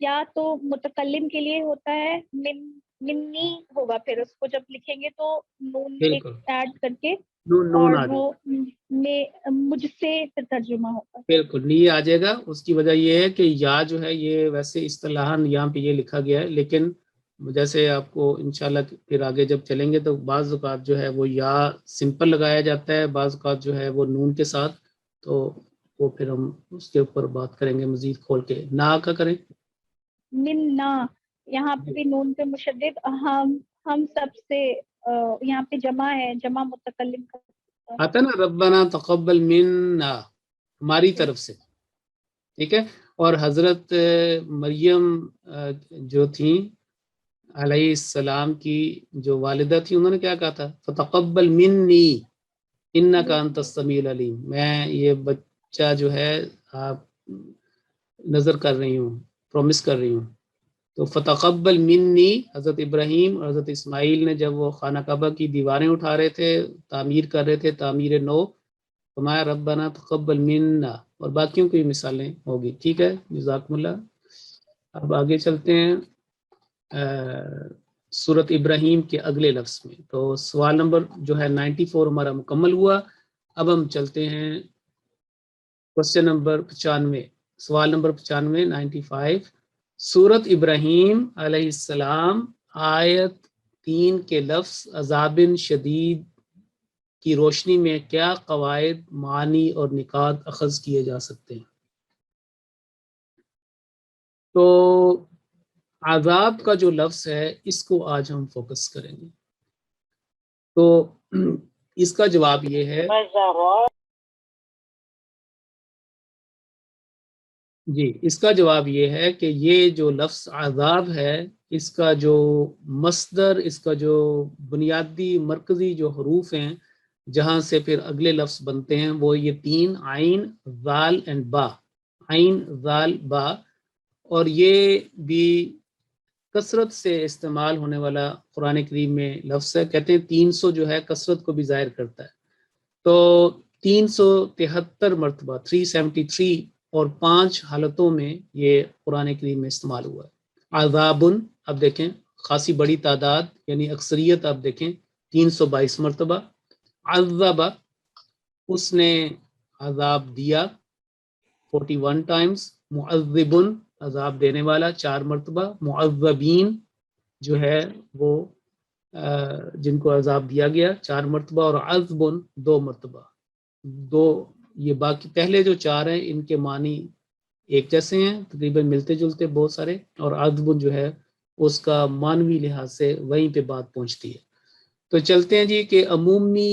یا تو متکلم کے لیے ہوتا ہے، منی ہوگا، پھر اس کو جب لکھیں گے تو نون ایک بالکل ایڈ کر کے نون اور آ جائے وہ مجھ سے پھر ترجمہ ہوگا. بالکل نی آ جائے گا. اس کی وجہ یہ ہے کہ یا جو ہے یہ ویسے اصطلاحاً یہاں پہ یہ لکھا گیا ہے، لیکن جیسے آپ کو انشاءاللہ پھر آگے جب چلیں گے تو بعض اوقات جو ہے وہ یا سمپل لگایا جاتا ہے، بعض اوقات جو ہے وہ نون کے ساتھ، تو وہ پھر ہم اس کے اوپر بات کریں گے مزید کھول کے. نا کا کریں. منا، یہاں پہ بھی نون پہ مشدد. ہم سب سے یہاں پہ جمع ہے، جمع متکلم کا. آتا نا ربنا تقبل منا، ہماری طرف سے، ٹھیک ہے. اور حضرت مریم جو تھیں علیہ السلام کی جو والدہ تھی، انہوں نے کیا کہا تھا؟ فتقبل منی انک انت السمیع العلیم. میں یہ بچہ جو ہے آپ نظر کر رہی ہوں، پرومس کر رہی ہوں. تو فتقبل منی، حضرت ابراہیم اور حضرت اسماعیل نے جب وہ خانہ کعبہ کی دیواریں اٹھا رہے تھے، تعمیر کر رہے تھے، تعمیر نو، فرمایا ربنا تقبل منا، اور باقیوں کی مثالیں ہوگی. ٹھیک ہے، جزاکم اللہ. اب آگے چلتے ہیں سورت ابراہیم کے اگلے لفظ میں. تو سوال نمبر جو ہے 94 ہمارا مکمل ہوا. اب ہم چلتے ہیں کوشچن نمبر 95، سوال نمبر 95 95. سورت ابراہیم علیہ السلام آیت 3 کے لفظ عذاب شدید کی روشنی میں کیا قواعد، معنی اور نکات اخذ کیے جا سکتے ہیں؟ تو عذاب کا جو لفظ ہے اس کو آج ہم فوکس کریں گے. تو اس کا جواب یہ ہے جی، اس کا جواب یہ ہے کہ یہ جو لفظ عذاب ہے، اس کا جو مصدر، اس کا جو بنیادی مرکزی جو حروف ہیں جہاں سے پھر اگلے لفظ بنتے ہیں، وہ یہ 3 عین، ذال اینڈ با. عین، ذال، با. اور یہ بھی کثرت سے استعمال ہونے والا قرآن کریم میں لفظ ہے. کہتے ہیں 300 جو ہے کثرت کو بھی ظاہر کرتا ہے. تو 373 مرتبہ 373 اور 5 حالتوں میں یہ قرآن کریم میں استعمال ہوا ہے. عذابن، اب دیکھیں خاصی بڑی تعداد، یعنی اکثریت آپ دیکھیں 322 مرتبہ. عذب، اس نے عذاب دیا 41 ٹائمز. معذبن، عذاب دینے والا 4 مرتبہ. معذبین جو ہے وہ جن کو عذاب دیا گیا 4 مرتبہ. اور عذبن 2 مرتبہ. یہ باقی پہلے جو 4 ہیں ان کے معنی ایک جیسے ہیں، تقریباً ملتے جلتے بہت سارے. اور عذبن جو ہے اس کا معنوی لحاظ سے وہیں پہ بات پہنچتی ہے. تو چلتے ہیں جی کہ عمومی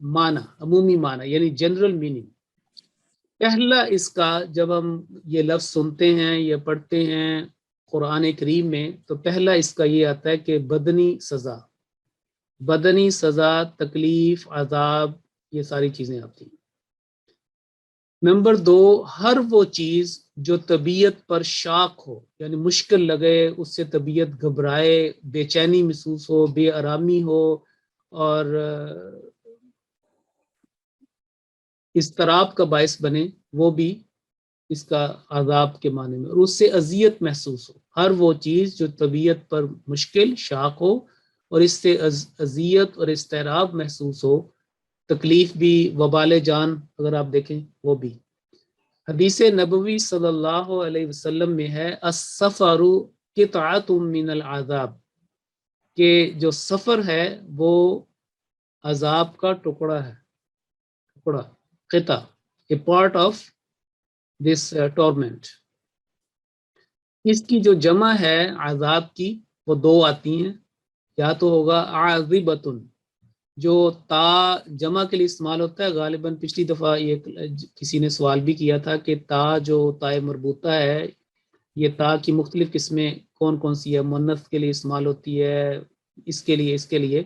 معنی یعنی جنرل میننگ. پہلا اس کا جب ہم یہ لفظ سنتے ہیں یا پڑھتے ہیں قرآن کریم میں، تو پہلا اس کا یہ آتا ہے کہ بدنی سزا، بدنی سزا، تکلیف، عذاب، یہ ساری چیزیں آتی ہیں. نمبر 2، ہر وہ چیز جو طبیعت پر شاق ہو، یعنی مشکل لگے، اس سے طبیعت گھبرائے، بے چینی محسوس ہو، بے آرامی ہو، اور اضطراب کا باعث بنے، وہ بھی اس کا عذاب کے معنی میں. اور اس سے اذیت محسوس ہو، ہر وہ چیز جو طبیعت پر مشکل شاق ہو اور اس سے اذیت اور اضطراب محسوس ہو، تکلیف بھی، وبال جان اگر آپ دیکھیں وہ بھی. حدیث نبوی صلی اللہ علیہ وسلم میں ہے السفر قطعۃ من العذاب، کہ جو سفر ہے وہ عذاب کا ٹکڑا ہے. ٹکڑا، قطع، a part of this torment. اس کی جو جمع ہے عذاب کی وہ 2 آتی ہیں. یا تو ہوگا عاذبۃ، جو تا جمع کے لیے استعمال ہوتا ہے. غالباً پچھلی دفعہ یہ کسی نے سوال بھی کیا تھا کہ تا جو تا مربوطہ ہے، یہ تا کی مختلف قسمیں کون کون سی ہے، مؤنث کے لیے استعمال ہوتی ہے، اس کے لیے، اس کے لیے.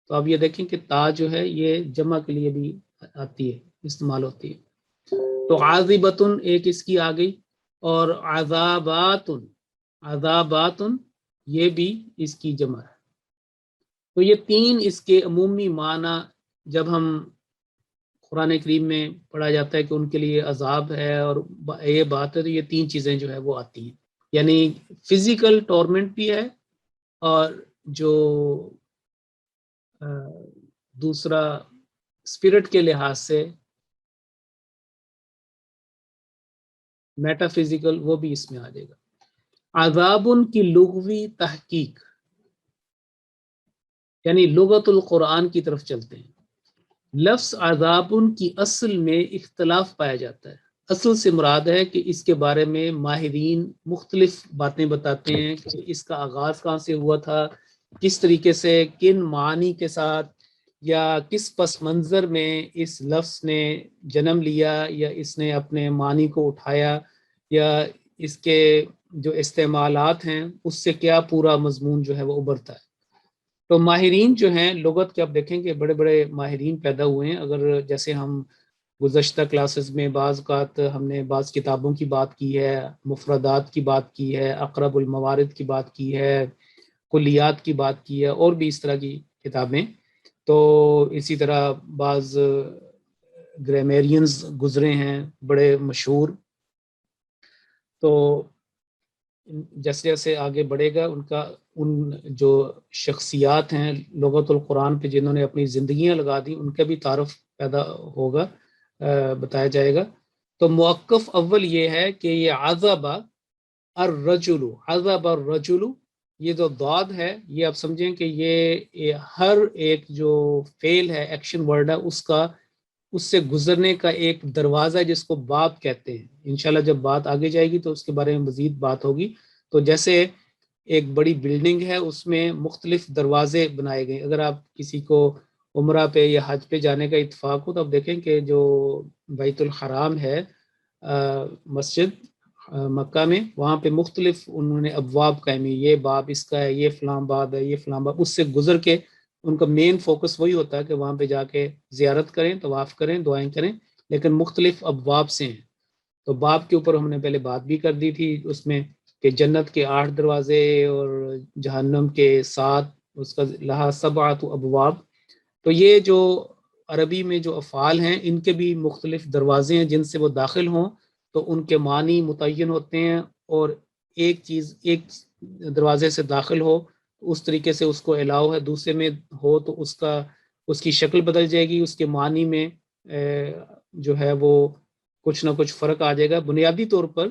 تو اب یہ دیکھیں کہ تا جو ہے یہ جمع کے لیے بھی آتی ہے، استعمال ہوتی ہے. تو عاذبۃ ایک اس کی آ گئی. اور عذابات یہ بھی اس کی جمع ہے. تو یہ 3 اس کے عمومی معنی جب ہم قرآن کریم میں پڑھا جاتا ہے کہ ان کے لیے عذاب ہے اور یہ بات ہے، تو یہ 3 چیزیں جو ہے وہ آتی ہیں. یعنی فزیکل ٹورمنٹ بھی ہے، اور جو دوسرا اسپرٹ کے لحاظ سے میٹا فزیکل، وہ بھی اس میں آ جائے گا۔ عذاب کی لغوی تحقیق یعنی لغت القرآن کی طرف چلتے ہیں۔ لفظ عذاب کی اصل میں اختلاف پایا جاتا ہے۔ اصل سے مراد ہے کہ اس کے بارے میں ماہرین مختلف باتیں بتاتے ہیں کہ اس کا آغاز کہاں سے ہوا تھا، کس طریقے سے، کن معنی کے ساتھ، یا کس پس منظر میں اس لفظ نے جنم لیا، یا اس نے اپنے معنی کو اٹھایا، یا اس کے جو استعمالات ہیں اس سے کیا پورا مضمون جو ہے وہ ابھرتا ہے۔ تو ماہرین جو ہیں لغت کے، آپ دیکھیں کہ بڑے بڑے ماہرین پیدا ہوئے ہیں۔ اگر جیسے ہم گزشتہ کلاسز میں بعض اوقات ہم نے بعض کتابوں کی بات کی ہے، مفردات کی بات کی ہے، اقرب الموارد کی بات کی ہے، کلیات کی بات کی ہے، اور بھی اس طرح کی کتابیں۔ تو اسی طرح بعض گرامیرینز گزرے ہیں بڑے مشہور۔ تو جیسے جیسے آگے بڑھے گا ان جو شخصیات ہیں لغت القرآن پہ جنہوں نے اپنی زندگیاں لگا دی، ان کا بھی تعارف پیدا ہوگا، بتایا جائے گا۔ تو موقف اول یہ ہے کہ یہ عذب الرجل، عذب الرجل، یہ جو ضاد ہے یہ آپ سمجھیں کہ یہ ہر ایک جو فعل ہے، ایکشن ورڈ ہے، اس سے گزرنے کا ایک دروازہ ہے جس کو باب کہتے ہیں۔ انشاءاللہ جب بات آگے جائے گی تو اس کے بارے میں مزید بات ہوگی۔ تو جیسے ایک بڑی بلڈنگ ہے، اس میں مختلف دروازے بنائے گئے۔ اگر آپ کسی کو عمرہ پہ یا حج پہ جانے کا اتفاق ہو تو آپ دیکھیں کہ جو بیت الحرام ہے، مسجد مکہ میں، وہاں پہ مختلف انہوں نے ابواب قائمی، یہ باب اس کا ہے، یہ فلاں باب ہے، یہ فلاں باب، اس سے گزر کے ان کا مین فوکس وہی ہوتا ہے کہ وہاں پہ جا کے زیارت کریں، طواف کریں، دعائیں کریں، لیکن مختلف ابواب سے ہیں۔ تو باب کے اوپر ہم نے پہلے بات بھی کر دی تھی اس میں کہ جنت کے 8 دروازے اور جہنم کے 7، اس کا لہا 7 ابواب۔ تو یہ جو عربی میں جو افعال ہیں ان کے بھی مختلف دروازے ہیں جن سے وہ داخل ہوں تو ان کے معنی متعین ہوتے ہیں، اور ایک چیز ایک دروازے سے داخل ہو اس طریقے سے اس کو الاؤ ہے، دوسرے میں ہو تو اس کی شکل بدل جائے گی، اس کے معنی میں جو ہے وہ کچھ نہ کچھ فرق آ جائے گا۔ بنیادی طور پر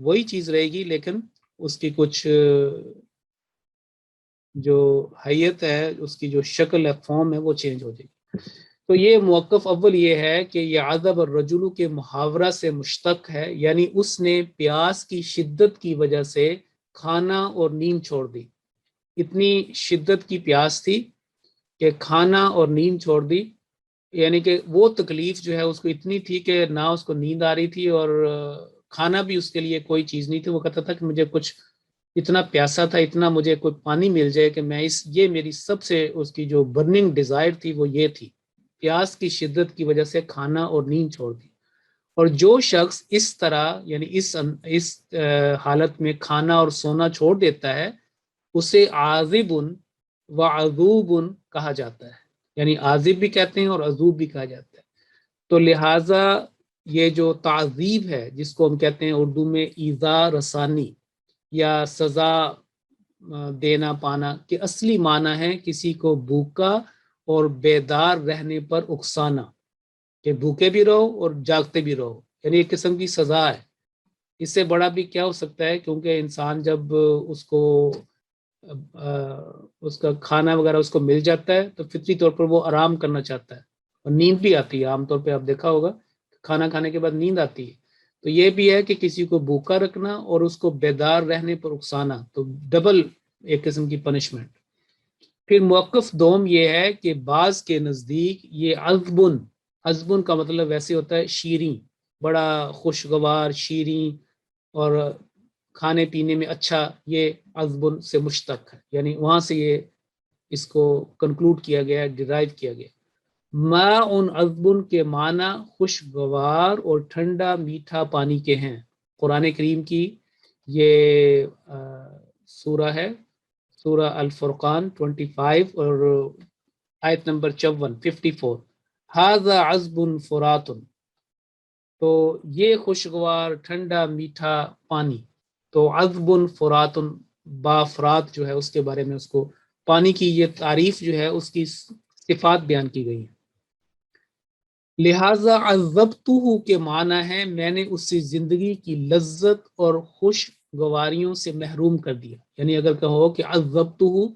وہی چیز رہے گی، لیکن اس کی کچھ جو حیت ہے، اس کی جو شکل ہے، فارم ہے، وہ چینج ہو جائے گی۔ تو یہ موقف اول یہ ہے کہ یہ عذب الرجل کے محاورہ سے مشتق ہے، یعنی اس نے پیاس کی شدت کی وجہ سے کھانا اور نیند چھوڑ دی۔ اتنی شدت کی پیاس تھی کہ کھانا اور نیند چھوڑ دی، یعنی کہ وہ تکلیف جو ہے اس کو اتنی تھی کہ نہ اس کو نیند آ رہی تھی اور کھانا بھی اس کے لیے کوئی چیز نہیں تھی۔ وہ کہتا تھا کہ مجھے کچھ اتنا پیاسا تھا، اتنا مجھے کوئی پانی مل جائے کہ میں یہ میری سب سے اس کی جو برننگ ڈیزائر تھی وہ یہ تھی، پیاس کی شدت کی وجہ سے کھانا اور نیند چھوڑ دی۔ اور جو شخص اس طرح یعنی اس حالت میں کھانا اور سونا چھوڑ دیتا ہے اسے عاذب و عذوب کہا جاتا ہے، یعنی عاذب بھی کہتے ہیں اور عذوب بھی کہا جاتا ہے۔ تو لہٰذا یہ جو تعذیب ہے جس کو ہم کہتے ہیں اردو میں ایذا رسانی یا سزا دینا پانا، کہ اصلی معنی ہے کسی کو بھوکا اور بیدار رہنے پر اکسانا، کہ بھوکے بھی رہو اور جاگتے بھی رہو، یعنی ایک قسم کی سزا ہے۔ اس سے بڑا بھی کیا ہو سکتا ہے، کیونکہ انسان جب اس کا کھانا وغیرہ اس کو مل جاتا ہے تو فطری طور پر وہ آرام کرنا چاہتا ہے، اور نیند بھی آتی ہے۔ عام طور پہ آپ دیکھا ہوگا کھانا کھانے کے بعد نیند آتی ہے۔ تو یہ بھی ہے کہ کسی کو بھوکا رکھنا اور اس کو بیدار رہنے پر اکسانا، تو ڈبل ایک قسم کی پنشمنٹ۔ پھر موقف دوم یہ ہے کہ بعض کے نزدیک یہ عذبن کا مطلب ویسے ہوتا ہے شیریں، بڑا خوشگوار، شیریں اور کھانے پینے میں اچھا، یہ عذبن سے مشتق ہے، یعنی وہاں سے یہ اس کو کنکلوڈ کیا گیا، ڈیرائیو کیا گیا۔ ماء عذبن کے معنی خوشگوار اور ٹھنڈا میٹھا پانی کے ہیں۔ قرآن کریم کی یہ سورہ ہے، سورہ الفرقان 25 اور آیت نمبر 54 ھذا عذب فرات، تو یہ خوشگوار ٹھنڈا میٹھا پانی، تو عذب فرات با فرات جو ہے اس کے بارے میں، اس کو پانی کی یہ تعریف جو ہے اس کی صفات بیان کی گئی ہیں. لہذا عذبتہ کے معنی ہے میں نے اس سے زندگی کی لذت اور خوشگواریوں سے محروم کر دیا. یعنی اگر کہو کہ عذبتہ،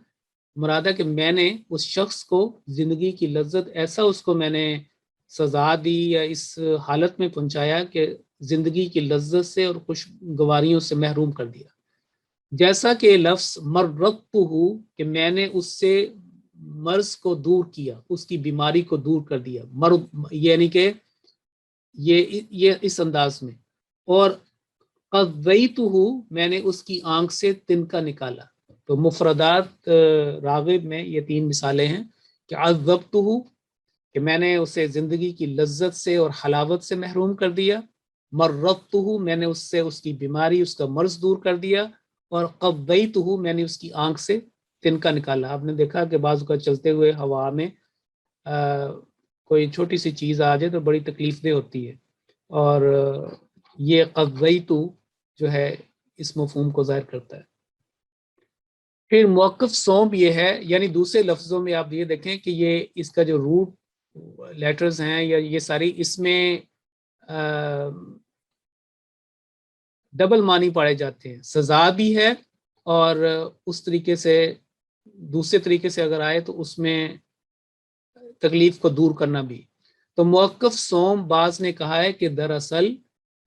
مراد ہے کہ میں نے اس شخص کو زندگی کی لذت ایسا اس کو میں نے سزا دی یا اس حالت میں پہنچایا کہ زندگی کی لذت سے اور خوشگواریوں سے محروم کر دیا. جیسا کہ لفظ مرضتہ کہ میں نے اس سے مرض کو دور کیا، اس کی بیماری کو دور کر دیا، مرض یعنی کہ یہ اس انداز میں. اور قضیتہ میں نے اس کی آنکھ سے تنکا نکالا. تو مفردات راغب میں یہ 3 مثالیں ہیں کہ عذبتہ کہ میں نے اسے زندگی کی لذت سے اور حلاوت سے محروم کر دیا، مرضتہ میں نے اس سے اس کی بیماری، اس کا مرض دور کر دیا، اور قضیتہ میں نے اس کی آنکھ سے تنکا نکالا. آپ نے دیکھا کہ بعض اوقات چلتے ہوئے ہوا میں کوئی چھوٹی سی چیز آ جائے تو بڑی تکلیف دہ ہوتی ہے، اور یہ قضیتہ جو ہے اس مفہوم کو ظاہر کرتا ہے. پھر موقف سونپ یہ ہے، یعنی دوسرے لفظوں میں آپ یہ دیکھیں کہ یہ اس کا جو روٹ لیٹرز ہیں یا یہ ساری اس میں ڈبل معنی پائے جاتے ہیں. سزا بھی ہے اور اس طریقے سے دوسرے طریقے سے اگر آئے تو اس میں تکلیف کو دور کرنا بھی. تو موقف سوم بعض نے کہا ہے کہ دراصل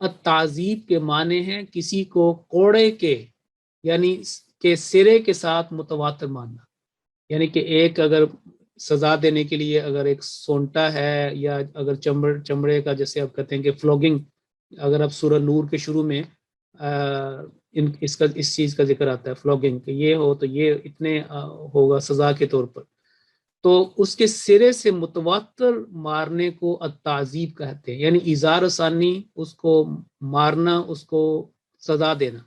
التعذیب کے معنی ہیں کسی کو کوڑے کے یعنی کہ سرے کے ساتھ متواتر ماننا. یعنی کہ ایک اگر سزا دینے کے لیے اگر ایک سونٹا ہے یا اگر چمڑے کا جیسے آپ کہتے ہیں کہ فلوگنگ، اگر آپ سورہ نور کے شروع میں اس چیز کا ذکر آتا ہے فلوگنگ کہ یہ ہو تو یہ اتنے ہوگا سزا کے طور پر، تو اس کے سرے سے متواتر مارنے کو التعذیب کہتے ہیں. یعنی ایذا رسانی، اس کو مارنا، اس کو سزا دینا.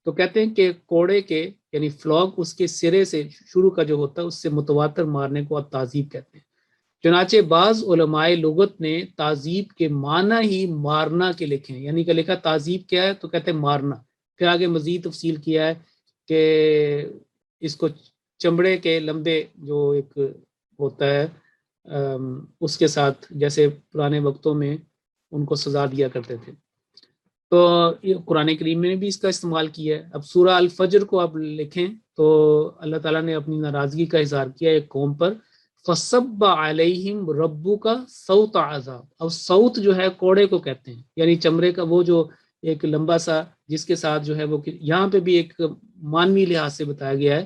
تو کہتے ہیں کہ کوڑے کے یعنی فلوگ اس کے سرے سے شروع کا جو ہوتا ہے اس سے متواتر مارنے کو التعذیب کہتے ہیں. چنانچہ بعض علماء لغت نے تعذیب کے معنی ہی مارنا کے لکھے ہیں. یعنی کہ لکھا تعذیب کیا ہے تو کہتے ہیں مارنا. پھر آگے مزید تفصیل کیا ہے کہ اس کو چمڑے کے لمبے جو ایک ہوتا ہے اس کے ساتھ جیسے پرانے وقتوں میں ان کو سزا دیا کرتے تھے. تو قرآن کریم میں بھی اس کا استعمال کیا ہے. اب سورہ الفجر کو آپ لکھیں تو اللہ تعالیٰ نے اپنی ناراضگی کا اظہار کیا ایک قوم پر، فصب علیہم ربک صوت عذاب. اب صوت جو ہے کوڑے کو کہتے ہیں، یعنی چمڑے کا وہ جو ایک لمبا سا جس کے ساتھ جو ہے وہ یہاں پہ بھی ایک معنوی لحاظ سے بتایا گیا ہے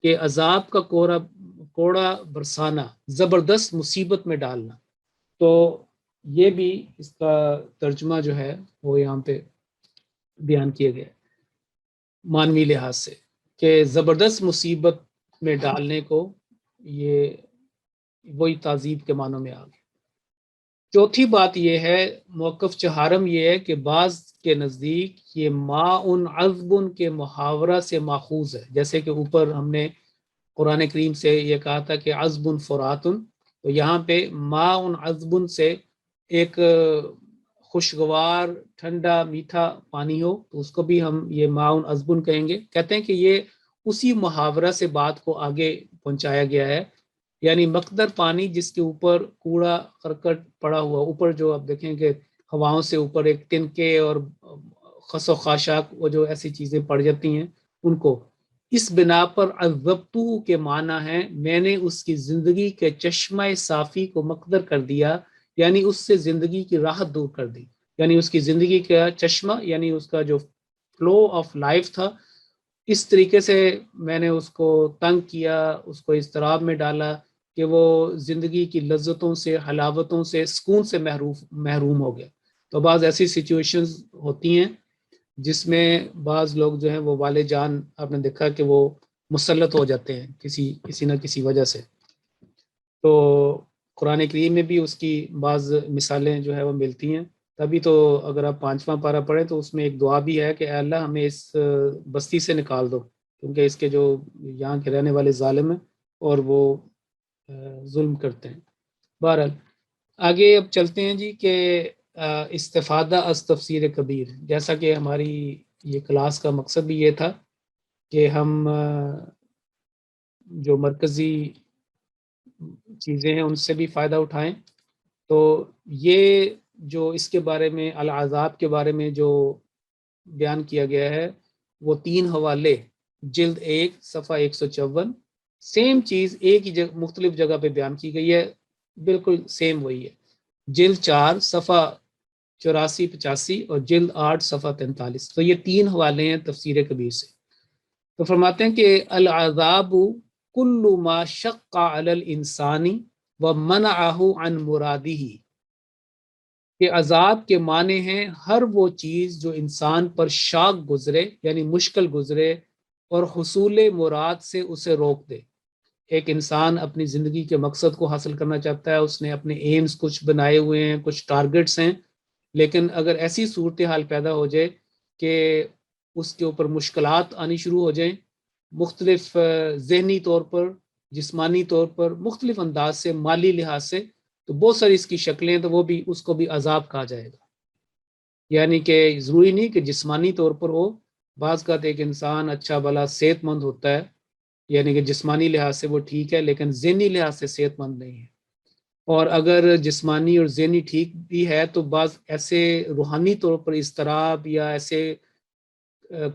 کہ عذاب کا کوڑا برسانا، زبردست مصیبت میں ڈالنا. تو یہ بھی اس کا ترجمہ جو ہے وہ یہاں پہ بیان کیا گیا معنوی لحاظ سے کہ زبردست مصیبت میں ڈالنے کو یہ وہی تعذیب کے معنوں میں آ گیا. چوتھی بات یہ ہے موقف چہارم یہ ہے کہ بعض کے نزدیک یہ ماء عذب کے محاورہ سے ماخوذ ہے. جیسے کہ اوپر ہم نے قرآن کریم سے یہ کہا تھا کہ عذب فرات، تو یہاں پہ ماء عذب سے ایک خوشگوار ٹھنڈا میٹھا پانی ہو تو اس کو بھی ہم یہ ماء عذب کہیں گے. کہتے ہیں کہ یہ اسی محاورہ سے بات کو آگے پہنچایا گیا ہے. یعنی مقدر پانی جس کے اوپر کوڑا کرکٹ پڑا ہوا، اوپر جو آپ دیکھیں کہ ہواؤں سے اوپر ایک تنکے اور خس و خاشاک وہ جو ایسی چیزیں پڑ جاتی ہیں ان کو، اس بنا پر عذبتہ کے معنی ہے میں نے اس کی زندگی کے چشمہ صافی کو مقدر کر دیا، یعنی اس سے زندگی کی راحت دور کر دی. یعنی اس کی زندگی کا چشمہ یعنی اس کا جو فلو آف لائف تھا اس طریقے سے میں نے اس کو تنگ کیا، اس کو اضطراب میں ڈالا کہ وہ زندگی کی لذتوں سے، حلاوتوں سے، سکون سے محروم ہو گیا. تو بعض ایسی سچویشنز ہوتی ہیں جس میں بعض لوگ جو ہیں وہ والد جان آپ نے دیکھا کہ وہ مسلط ہو جاتے ہیں کسی نہ کسی وجہ سے. تو قرآن کریم میں بھی اس کی بعض مثالیں جو ہے وہ ملتی ہیں. تبھی تو اگر آپ 5واں پارہ پڑھیں تو اس میں ایک دعا بھی ہے کہ اے اللہ ہمیں اس بستی سے نکال دو، کیونکہ اس کے جو یہاں کے رہنے والے ظالم ہیں اور وہ ظلم کرتے ہیں. بہرحال آگے اب چلتے ہیں جی کہ استفادہ از تفسیر کبیر. جیسا کہ ہماری یہ کلاس کا مقصد بھی یہ تھا کہ ہم جو مرکزی چیزیں ہیں ان سے بھی فائدہ اٹھائیں۔ تو یہ جو اس کے بارے میں العذاب کے بارے میں جو بیان کیا گیا ہے وہ 3 حوالے، جلد 1 صفحہ 154، سیم چیز ایک ہی مختلف جگہ پہ بیان کی گئی ہے، بالکل سیم وہی ہے، جلد 4 صفحہ 84-85 اور جلد 8 صفحہ 43۔ تو یہ 3 حوالے ہیں تفسیر کبیر سے۔ تو فرماتے ہیں کہ العذاب کل ما شق علی الانسان ومنعہ عن مرادہ، کہ عذاب کے معنی ہیں ہر وہ چیز جو انسان پر شاق گزرے یعنی مشکل گزرے اور حصول مراد سے اسے روک دے۔ ایک انسان اپنی زندگی کے مقصد کو حاصل کرنا چاہتا ہے، اس نے اپنے ایمز کچھ بنائے ہوئے ہیں، کچھ ٹارگٹس ہیں، لیکن اگر ایسی صورتحال پیدا ہو جائے کہ اس کے اوپر مشکلات آنی شروع ہو جائیں، مختلف ذہنی طور پر، جسمانی طور پر، مختلف انداز سے، مالی لحاظ سے، تو بہت ساری اس کی شکلیں، تو وہ بھی اس کو بھی عذاب کہا جائے گا۔ یعنی کہ ضروری نہیں کہ جسمانی طور پر ہو، بعض کا ایک انسان اچھا بھلا صحت مند ہوتا ہے، یعنی کہ جسمانی لحاظ سے وہ ٹھیک ہے لیکن ذہنی لحاظ سے صحت مند نہیں ہے، اور اگر جسمانی اور ذہنی ٹھیک بھی ہے تو بعض ایسے روحانی طور پر اضطراب یا ایسے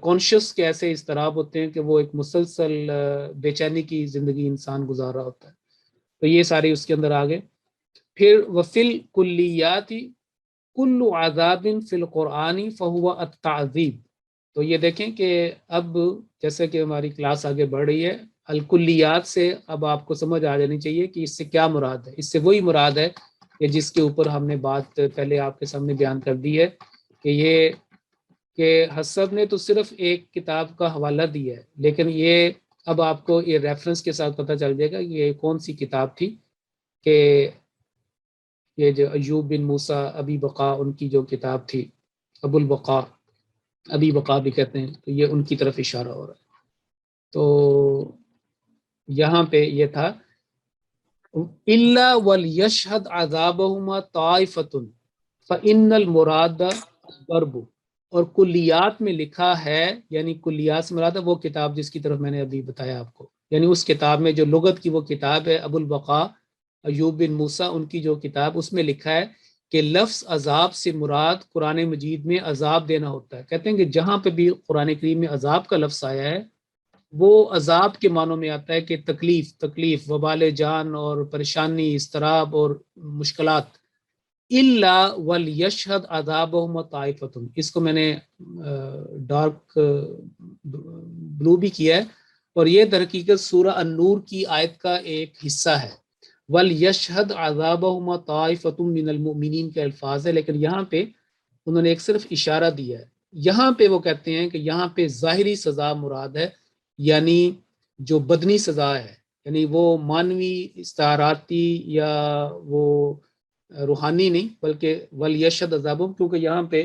کانشیس کے ایسے اضطراب ہوتے ہیں کہ وہ ایک مسلسل بے چینی کی زندگی انسان گزار رہا ہوتا ہے۔ تو یہ سارے اس کے اندر آگے۔ پھر وفل کلیاتی کل عذاب فی القرآن فہو التعذیب۔ تو یہ دیکھیں کہ اب جیسے کہ ہماری کلاس آگے بڑھ رہی ہے، الکلیات سے اب آپ کو سمجھ آ جانی چاہیے کہ اس سے کیا مراد ہے۔ اس سے وہی مراد ہے کہ جس کے اوپر ہم نے بات پہلے آپ کے سامنے بیان کر دی ہے، کہ یہ کہ حسب نے تو صرف ایک کتاب کا حوالہ دیا ہے، لیکن یہ اب آپ کو یہ ریفرنس کے ساتھ پتہ چل جائے گا کہ یہ کون سی کتاب تھی، کہ یہ جو ایوب بن موسیٰ ابی بقا ان کی جو کتاب تھی، ابو البقا، ابی بقا بھی کہتے ہیں، تو یہ ان کی طرف اشارہ ہو رہا ہے۔ تو یہاں پہ یہ تھا الا ولیشهد عذابهما طائفۃ فان المراد الضرب، اور کلیات میں لکھا ہے، یعنی کلیات سے مراد ہے وہ کتاب جس کی طرف میں نے ابھی بتایا آپ کو، یعنی اس کتاب میں جو لغت کی وہ کتاب ہے ابو البقا ایوب بن موسیٰ ان کی جو کتاب، اس میں لکھا ہے کہ لفظ عذاب سے مراد قرآن مجید میں عذاب دینا ہوتا ہے۔ کہتے ہیں کہ جہاں پہ بھی قرآن کریم میں عذاب کا لفظ آیا ہے وہ عذاب کے معنوں میں آتا ہے کہ تکلیف، وبال جان اور پریشانی، اضطراب اور مشکلات۔ الا ولیشهد عذابہم طائفۃ، اس کو میں نے ڈارک بلو بھی کیا ہے، اور یہ در حقیقت سورہ النور کی آیت کا ایک حصہ ہے۔ ولیشهد عذابہم طائفۃ من المؤمنین کے الفاظ ہے، لیکن یہاں پہ انہوں نے ایک صرف اشارہ دیا ہے۔ یہاں پہ وہ کہتے ہیں کہ یہاں پہ ظاہری سزا مراد ہے، یعنی جو بدنی سزا ہے، یعنی وہ مانوی استعاراتی یا وہ روحانی نہیں، بلکہ ولیشهد عذابہم، کیونکہ یہاں پہ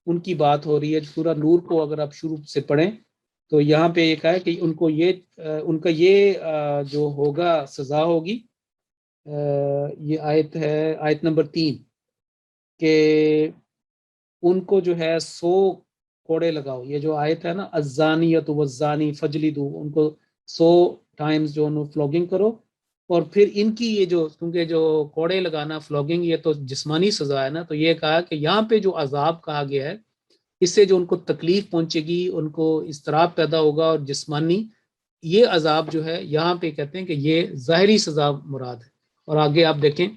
ان کی بات ہو رہی ہے۔ سورہ نور کو اگر آپ شروع سے پڑھیں تو یہاں پہ یہ کہا ہے کہ ان کا یہ جو ہوگا سزا ہوگی، یہ آیت ہے آیت نمبر 3، کہ ان کو جو ہے 100 کوڑے لگاؤ۔ یہ جو آیت ہے نا، الزانیۃ والزانی فجلدوا، ان کو 100 ٹائمز جو انہوں فلوگنگ کرو، اور پھر ان کی یہ جو، کیونکہ جو کوڑے لگانا، فلوگنگ، یہ تو جسمانی سزا ہے نا، تو یہ کہا کہ یہاں پہ جو عذاب کہا گیا ہے اس سے جو ان کو تکلیف پہنچے گی، ان کو اضطراب پیدا ہوگا اور جسمانی، یہ عذاب جو ہے یہاں پہ کہتے ہیں کہ یہ ظاہری سزا مراد ہے۔ اور آگے آپ دیکھیں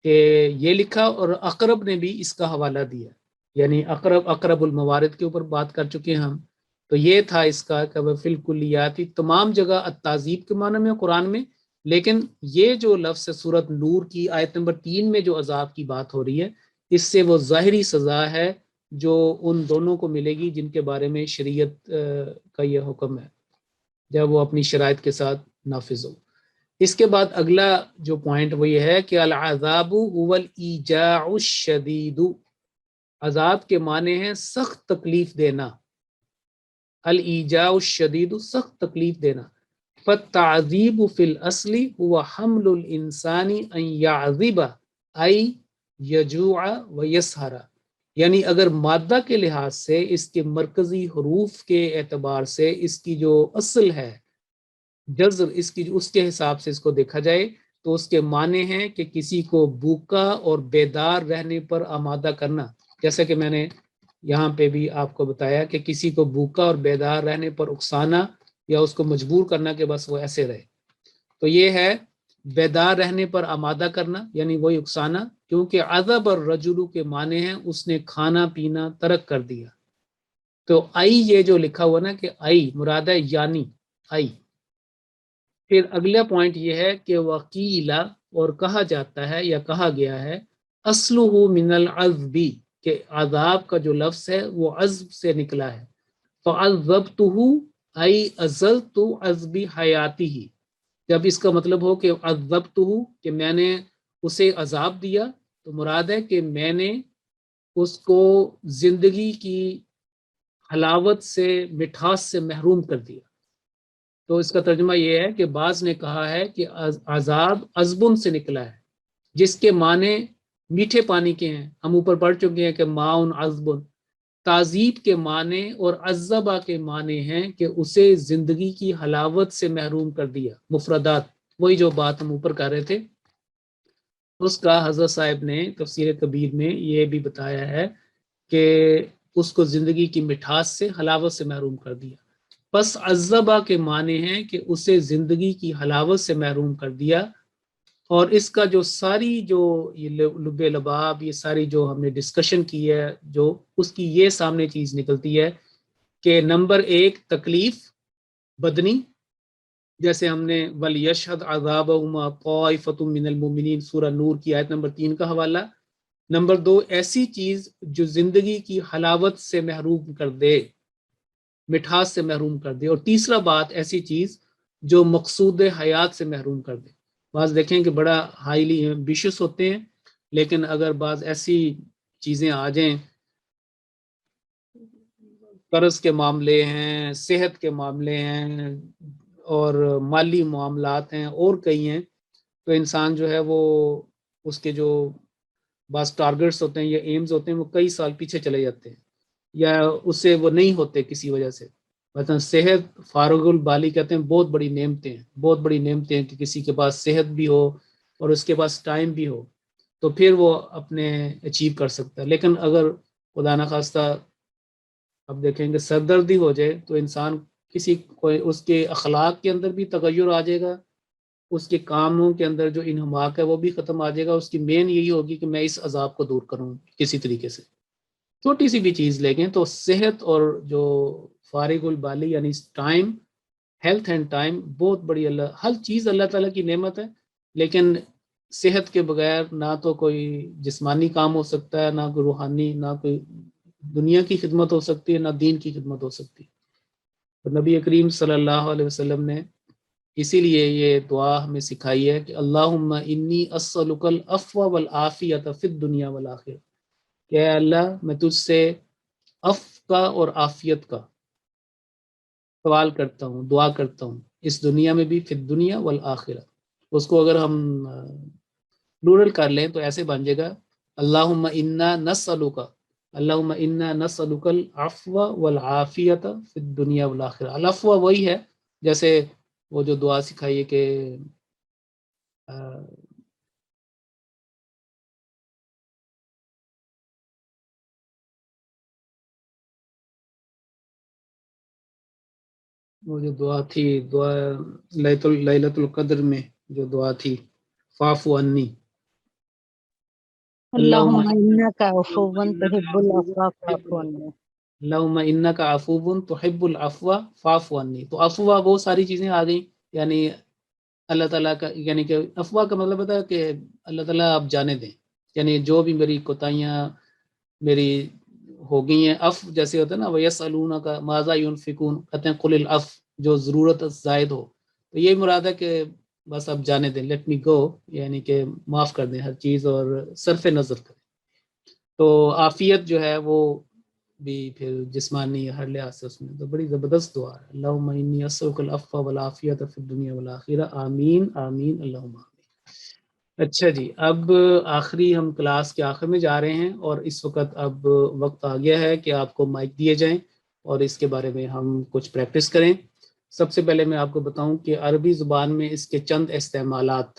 کہ یہ لکھا، اور اقرب نے بھی اس کا حوالہ دیا، یعنی اقرب الموارد کے اوپر بات کر چکے ہیں ہم، تو یہ تھا اس کا کہ فی الکلیاتی تمام جگہ التعذیب کے معنی میں قرآن میں، لیکن یہ جو لفظ ہے سورۃ نور کی آیت نمبر 3 میں جو عذاب کی بات ہو رہی ہے، اس سے وہ ظاہری سزا ہے جو ان دونوں کو ملے گی جن کے بارے میں شریعت کا یہ حکم ہے، جب وہ اپنی شرائط کے ساتھ نافذ ہو۔ اس کے بعد اگلا جو پوائنٹ وہ یہ ہے کہ العذاب هو الایجاع الشدید، عذاب کے معنی ہیں سخت تکلیف دینا، الایجاع الشدید سخت تکلیف دینا۔ فالتعذیب فی الاصل هو حمل الانسان ان یعذب ای یجوع ویسہر، یعنی اگر مادہ کے لحاظ سے اس کے مرکزی حروف کے اعتبار سے اس کی جو اصل ہے جذر، اس کی اس کے حساب سے اس کو دیکھا جائے تو اس کے معنی ہیں کہ کسی کو بھوکا اور بیدار رہنے پر آمادہ کرنا، جیسا کہ میں نے یہاں پہ بھی آپ کو بتایا کہ کسی کو بھوکا اور بیدار رہنے پر اکسانا یا اس کو مجبور کرنا کہ بس وہ ایسے رہے، تو یہ ہے بیدار رہنے پر آمادہ کرنا، یعنی وہی اکسانا، کیونکہ عذب الرجل کے معنی ہیں اس نے کھانا پینا ترک کر دیا۔ تو آئی یہ جو لکھا ہوا نا کہ آئی مراد ہے یعنی آئی۔ پھر اگلا پوائنٹ یہ ہے کہ وقیلا اور کہا جاتا ہے یا کہا گیا ہے اصلہ من العذب کہ عذاب کا جو لفظ ہے وہ عذب سے نکلا ہے، فعذبتہ ای ازلت عذب حیاتی، جب اس کا مطلب ہو کہ عذبتہ کہ میں نے اسے عذاب دیا، تو مراد ہے کہ میں نے اس کو زندگی کی حلاوت سے مٹھاس سے محروم کر دیا۔ تو اس کا ترجمہ یہ ہے کہ بعض نے کہا ہے کہ عذاب عذبن سے نکلا ہے، جس کے معنی میٹھے پانی کے ہیں، ہم اوپر پڑھ چکے ہیں کہ ماؤن عذبن۔ تعذیب کے معنی اور عذبہ کے معنی ہیں کہ اسے زندگی کی حلاوت سے محروم کر دیا، مفردات، وہی جو بات ہم اوپر کر رہے تھے اس کا حضرت صاحب نے تفسیر کبیر میں یہ بھی بتایا ہے کہ اس کو زندگی کی مٹھاس سے حلاوت سے محروم کر دیا۔ پس عذبہ کے معنی ہیں کہ اسے زندگی کی حلاوت سے محروم کر دیا، اور اس کا جو ساری جو یہ لب لباب یہ ساری جو ہم نے ڈسکشن کی ہے، جو اس کی یہ سامنے چیز نکلتی ہے کہ نمبر 1 تکلیف بدنی، جیسے ہم نے وَلْيَشْهَدْ عَذَابَهُمَا طَائِفَةٌ مِّنَ الْمُؤْمِنِينَ سورہ نور کی آیت نمبر 3 کا حوالہ۔ نمبر 2 ایسی چیز جو زندگی کی حلاوت سے محروم کر دے، مٹھاس سے محروم کر دے، اور تیسرا بات ایسی چیز جو مقصود حیات سے محروم کر دے۔ بعض دیکھیں کہ بڑا ہائیلی ایمبیشس ہوتے ہیں، لیکن اگر بعض ایسی چیزیں آ جائیں، قرض کے معاملے ہیں، صحت کے معاملے ہیں، اور مالی معاملات ہیں، اور کئی ہیں، تو انسان جو ہے وہ اس کے جو بعض ٹارگٹس ہوتے ہیں یا ایمز ہوتے ہیں وہ کئی سال پیچھے چلے جاتے ہیں، یا اس سے وہ نہیں ہوتے کسی وجہ سے۔ مثلا صحت فارغ البالی کہتے ہیں، بہت بڑی نعمتیں ہیں، بہت بڑی نعمتیں ہیں کہ کسی کے پاس صحت بھی ہو اور اس کے پاس ٹائم بھی ہو، تو پھر وہ اپنے اچیو کر سکتا ہے۔ لیکن اگر خدا نخواستہ اب دیکھیں گے سردردی ہو جائے تو انسان کسی کوئی اس کے اخلاق کے اندر بھی تغیر آ جائے گا، اس کے کاموں کے اندر جو انہماک ہے وہ بھی ختم آ جائے گا۔ اس کی مین یہی ہوگی کہ میں اس عذاب کو دور کروں کسی طریقے سے۔ چھوٹی سی بھی چیز لے گئے تو صحت اور جو فارغ البالی یعنی ٹائم، ہیلتھ اینڈ ٹائم بہت بڑی ہر چیز اللہ تعالیٰ کی نعمت ہے، لیکن صحت کے بغیر نہ تو کوئی جسمانی کام ہو سکتا ہے، نہ کوئی روحانی، نہ کوئی دنیا کی خدمت ہو سکتی ہے، نہ دین کی خدمت ہو سکتی ہے۔ تو نبی کریم صلی اللہ علیہ وسلم نے اسی لیے یہ دعا ہمیں سکھائی ہے کہ اللہم انی اسألک العفو والعافیۃ فی الدنیا والآخرہ، کہ اے اللہ میں تجھ سے عفو کا اور عافیت کا سوال کرتا ہوں، دعا کرتا ہوں، اس دنیا میں بھی، فی الدنیا والآخرہ۔ اس کو اگر ہم پلورل کر لیں تو ایسے بن جائے گا اللہم انا نسألک، اللہم انا نسألک العفو والعافیۃ فی الدنیا والآخرہ۔ العفو وہی ہے جیسے وہ جو دعا سکھائی ہے کہ وہ جو دعا تھی، دعا لیلۃ القدر میں جو دعا تھی، فاعف عنی، اللہم انک عفو تحب العفو فاعف عنی، اللہم انک عفو تحب العفو فاعف عنی۔ تو عفو وہ ساری چیزیں آ گئیں، یعنی اللہ تعالیٰ کا، یعنی کہ عفو کا مطلب ہوتا ہے کہ اللہ تعالیٰ آپ جانے دیں، یعنی جو بھی میری کوتاہیاں میری ہو گئی ہیں، عفو جیسے ہوتا ہے نا وَيَسْأَلُونَكَ مَاذَا يُنْفِقُونَ، کہتے ہیں قُلِ الْعَفْوَ، جو ضرورت زائد ہو، تو یہ مراد ہے کہ بس اب جانے دیں، لیٹ می گو، یعنی کہ معاف کر دیں ہر چیز اور صرف نظر کریں۔ تو عافیت جو ہے وہ بھی پھر جسمانی ہر لحاظ سے اس میں تو بڑی زبردست دعا ہے، اللہم انی اسألک العفو والعافیۃ فی الدنیا والآخرہ، آمین آمین اللہم آمین۔ اچھا جی، اب آخری ہم کلاس کے آخر میں جا رہے ہیں، اور اس وقت اب وقت آ گیا ہے کہ آپ کو مائک دیے جائیں اور اس کے بارے میں ہم کچھ پریکٹس کریں۔ سب سے پہلے میں آپ کو بتاؤں کہ عربی زبان میں اس کے چند استعمالات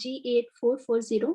G8440.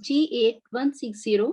G8160.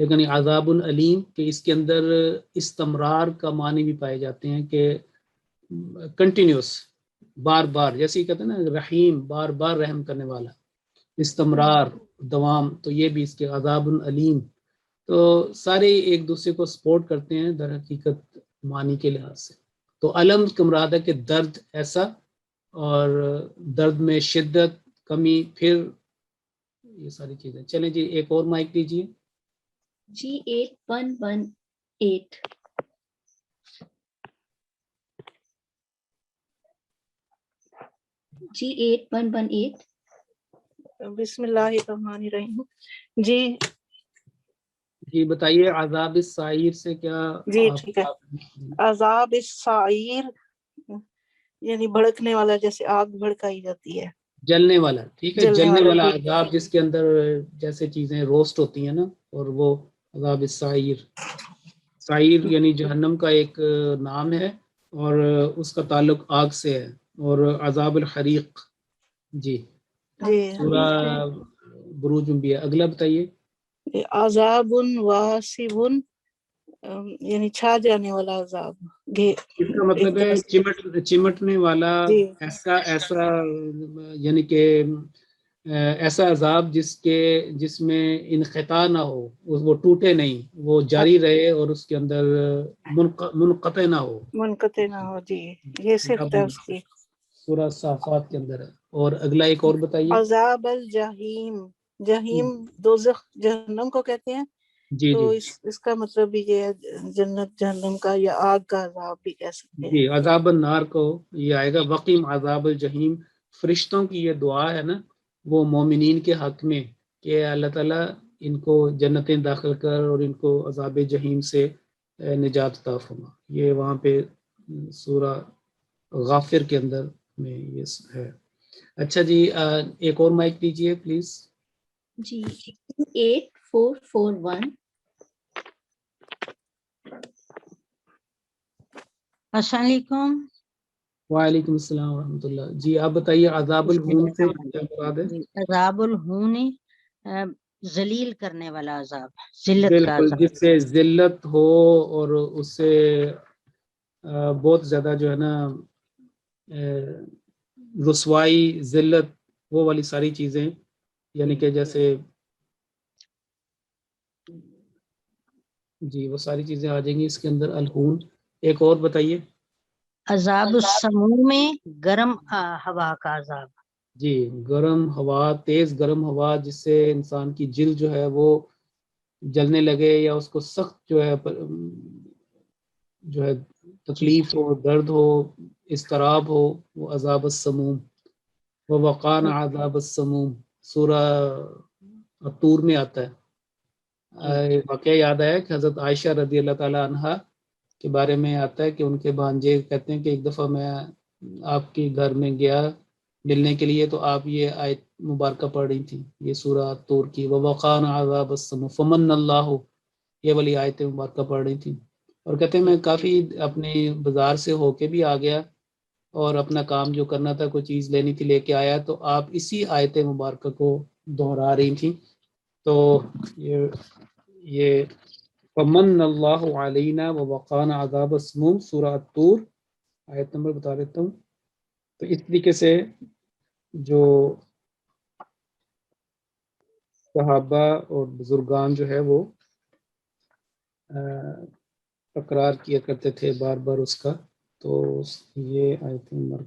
لیکن عذاب العلیم کہ اس کے اندر استمرار کا معنی بھی پائے جاتے ہیں کہ کنٹینیوس، بار بار، جیسے کہتے ہیں نا رحیم، بار بار رحم کرنے والا، استمرار، دوام، تو یہ بھی اس کے عذاب العلیم. تو سارے ایک دوسرے کو سپورٹ کرتے ہیں در حقیقت معنی کے لحاظ سے. تو علم کا مراد ہے کہ درد ایسا، اور درد میں شدت، کمی، پھر یہ ساری چیزیں. چلیں جی ایک اور مائک دیجیے. G8118. G8118. بسم اللہ الرحمن الرحیم. جی جی بتائیے عذاب السعیر سے کیا؟ جی ٹھیک ہے. عذاب السعیر یعنی بھڑکنے والا، جیسے آگ بھڑکائی جاتی ہے، جلنے والا. ٹھیک ہے، جلنے جلنے والا، والا ٹھیک. عذاب جس کے اندر جیسے چیزیں روسٹ ہوتی ہیں نا، اور وہ عذاب السعیر. سعیر یعنی جہنم کا ایک نام ہے، اور اس کا تعلق آگ سے ہے. اور عذاب الحریق. جی جی سورہ بروج میں بھی ہے. اگلا بتائیے. عذاب واسب یعنی چھا جانے والا عذاب. اس کا مطلب ہے چمٹنے والا، جی ایسا یعنی کہ ایسا عذاب جس میں انقطاع نہ ہو، وہ ٹوٹے نہیں، وہ جاری رہے، اور اس کے اندر منقطع نہ ہو، منقطع نہ ہو. جی یہ صفت ہے اس کی. سورہ صافات کے اندر ہے. اور اگلا ایک اور بتائیے. عذاب الجحیم. جہیم دوزخ جہنم کو کہتے ہیں. جی تو جی اس کا مطلب بھی یہ ہے جنت جہنم کا یا آگ کا عذاب بھی کہہ سکتے ہیں. جی عذاب النار کو یہ آئے گا. وقیم عذاب الجحیم. فرشتوں کی یہ دعا ہے نا وہ مومنین کے حق میں کہ اللہ تعالیٰ ان کو جنتیں داخل کر اور ان کو عذاب جحیم سے نجات عطا فرما. یہ وہاں پہ سورہ غافر کے اندر میں یہ ہے. اچھا جی ایک اور مائک دیجیے پلیز. G8441. السلام علیکم. وعلیکم السلام ورحمۃ اللہ. جی آپ بتائیے عذاب الہون سے کیا مراد ہے؟ عذاب الہون ذلیل کرنے والا عذاب، ذلت کا بالکل، عذاب. جس سے ذلت ہو اور اس سے بہت زیادہ جو ہے نا رسوائی، ذلت، وہ والی ساری چیزیں، یعنی کہ جیسے جی وہ ساری چیزیں آ جائیں گی اس کے اندر. الہون. ایک اور بتائیے. عذاب السموم میں گرم ہوا کا عذاب. جی گرم ہوا، تیز گرم ہوا جس سے انسان کی جلد جو ہے وہ جلنے لگے، یا اس کو سخت جو ہے تکلیف ہو، درد ہو، اضطراب ہو، وہ عذاب السموم. ووقان عذاب السموم سورہ الطور میں آتا ہے. واقعہ یاد آیا کہ حضرت عائشہ رضی اللہ تعالیٰ عنہا کے بارے میں آتا ہے کہ ان کے بھانجے کہتے ہیں کہ ایک دفعہ میں آپ کے گھر میں گیا ملنے کے لیے، تو آپ یہ آیت مبارکہ پڑھ رہی تھی، یہ سورہ الطور کی ووقان عذاب السموم فمن اللہ، یہ والی آیت مبارکہ پڑھ رہی تھی. اور کہتے ہیں میں کافی اپنے بازار سے ہو کے بھی آ گیا اور اپنا کام جو کرنا تھا، کوئی چیز لینی تھی، لے کے آیا، تو آپ اسی آیت مبارکہ کو دہرا رہی تھیں. تو یہ فمن اللہ علینا ووقانا عذاب السموم سورہ الطور، آیت نمبر بتا دیتا ہوں. تو اس طریقے سے جو صحابہ اور بزرگان جو ہے وہ تکرار کیا کرتے تھے بار بار اس کا. تو یہ آیت نمبر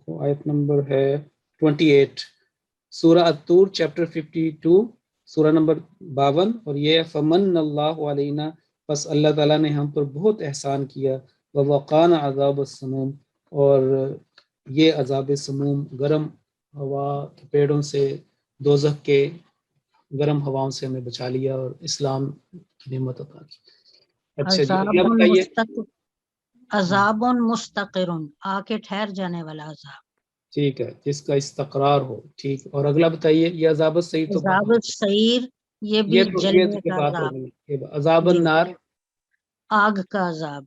کو آیت نمبر ہے 28 سورہ الطور چیپٹر 52 سورہ نمبر 52، اور یہ فمن اللہ علینا، بس اللہ تعالیٰ نے ہم پر بہت احسان کیا، ووقان عذاب السموم، اور یہ عذاب سموم گرم ہوا کے پیڑوں سے، دوزخ کے گرم ہواؤں سے ہمیں بچا لیا اور اسلام کی نعمت عطا کی. اچھا جی اگلا بتائیے. عذاب مستقر آ کے ٹھہر جانے والا عذاب. ٹھیک ہے، جس کا استقرار ہو. ٹھیک، اور اگلا بتائیے. یہ عذاب السعیر تو عذاب السعیر یہ بھی جلنے کا بات ہو عذاب. گئی. عذاب النار آگ کا عذاب.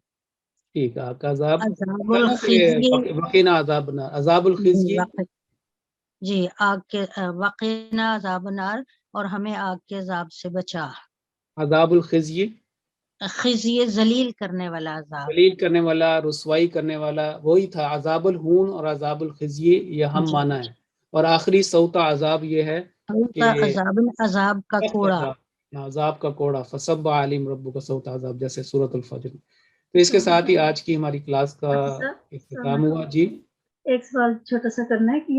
ٹھیک ہے، آگ کا عذاب. عذاب الخزی وقینا عذاب النار. عذاب الخزی جی آگ کے وقینا عذاب النار، اور ہمیں آگ کے عذاب سے بچا. عذاب الخزی خزی ذلیل کرنے والا عذاب. ذلیل کرنے والا، رسوائی کرنے والا، وہی تھا عذاب الہون اور عذاب الخزی، یہ ہم جی. مانا ہے. اور آخری صوت عذاب یہ ہے کہ عذاب عذاب کا سخت کوڑا. عذاب کا کوڑا، فصب علیم ربک کا صوت عذاب، جیسے سورۃ الفجر. تو اس کے ساتھ ہی آج کی ہماری کلاس کا اختتام ہوا. جی ایک سوال چھوٹا سا کرنا ہے کہ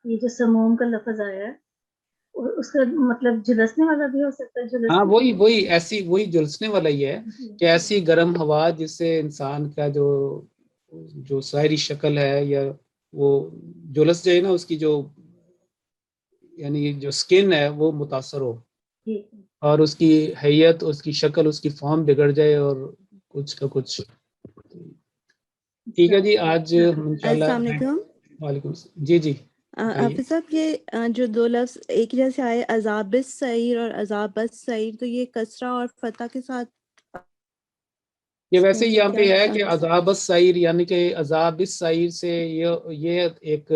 یہ جو سموم کا لفظ آیا ہے اس کا مطلب جلسنے والا بھی ہو سکتا ہے؟ ہاں وہی ایسی وہی جلسنے والا ہی ہے کہ ایسی گرم ہوا جس سے انسان کا جو ظاہری شکل ہے یا وہ جلس جائے نا، اس کی جو یعنی جو سکن ہے وہ متاثر ہو اور اس کی حیت، اس کی شکل، اس کی فارم بگڑ جائے اور کچھ کا کچھ. ٹھیک ہے جی، آج انشاءاللہ. السلام علیکم. وعلیکم السلام. جی حافظ صاحب، یہ جو دو لفظ ایک جیسے آئے عذاب السعیر اور عذاب السعیر، تو یہ کسرہ اور فتح کے ساتھ یہ ویسے یہاں پہ ہے کہ عذاب السعیر یعنی کہ عذاب السعیر سے یہ ایک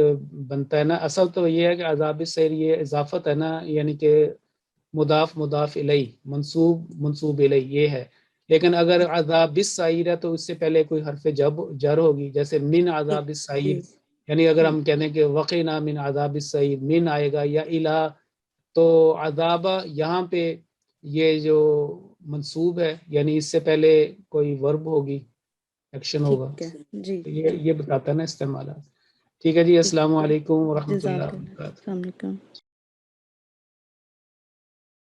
بنتا ہے نا. اصل تو یہ ہے کہ عذاب السعیر یہ اضافت ہے نا، یعنی کہ مضاف الیہ، منصوب الیہ یہ ہے. لیکن اگر عذاب السعیر ہے تو اس سے پہلے کوئی حرف جر ہوگی، جیسے من عذاب السعیر. یعنی اگر ہم کہتے ہیں کہ وقنا من عذاب السعیر، من آئے گا یا الہ، تو عذاب یہاں پہ یہ جو منصوب ہے، یعنی اس سے پہلے کوئی ورب ہوگی، ایکشن ہوگا. جی یہ بتاتا ہے نا استعمالات. ٹھیک ہے جی، السلام علیکم ورحمۃ اللہ جزاک اللہ. وبرکاتہ. السلام علیکم.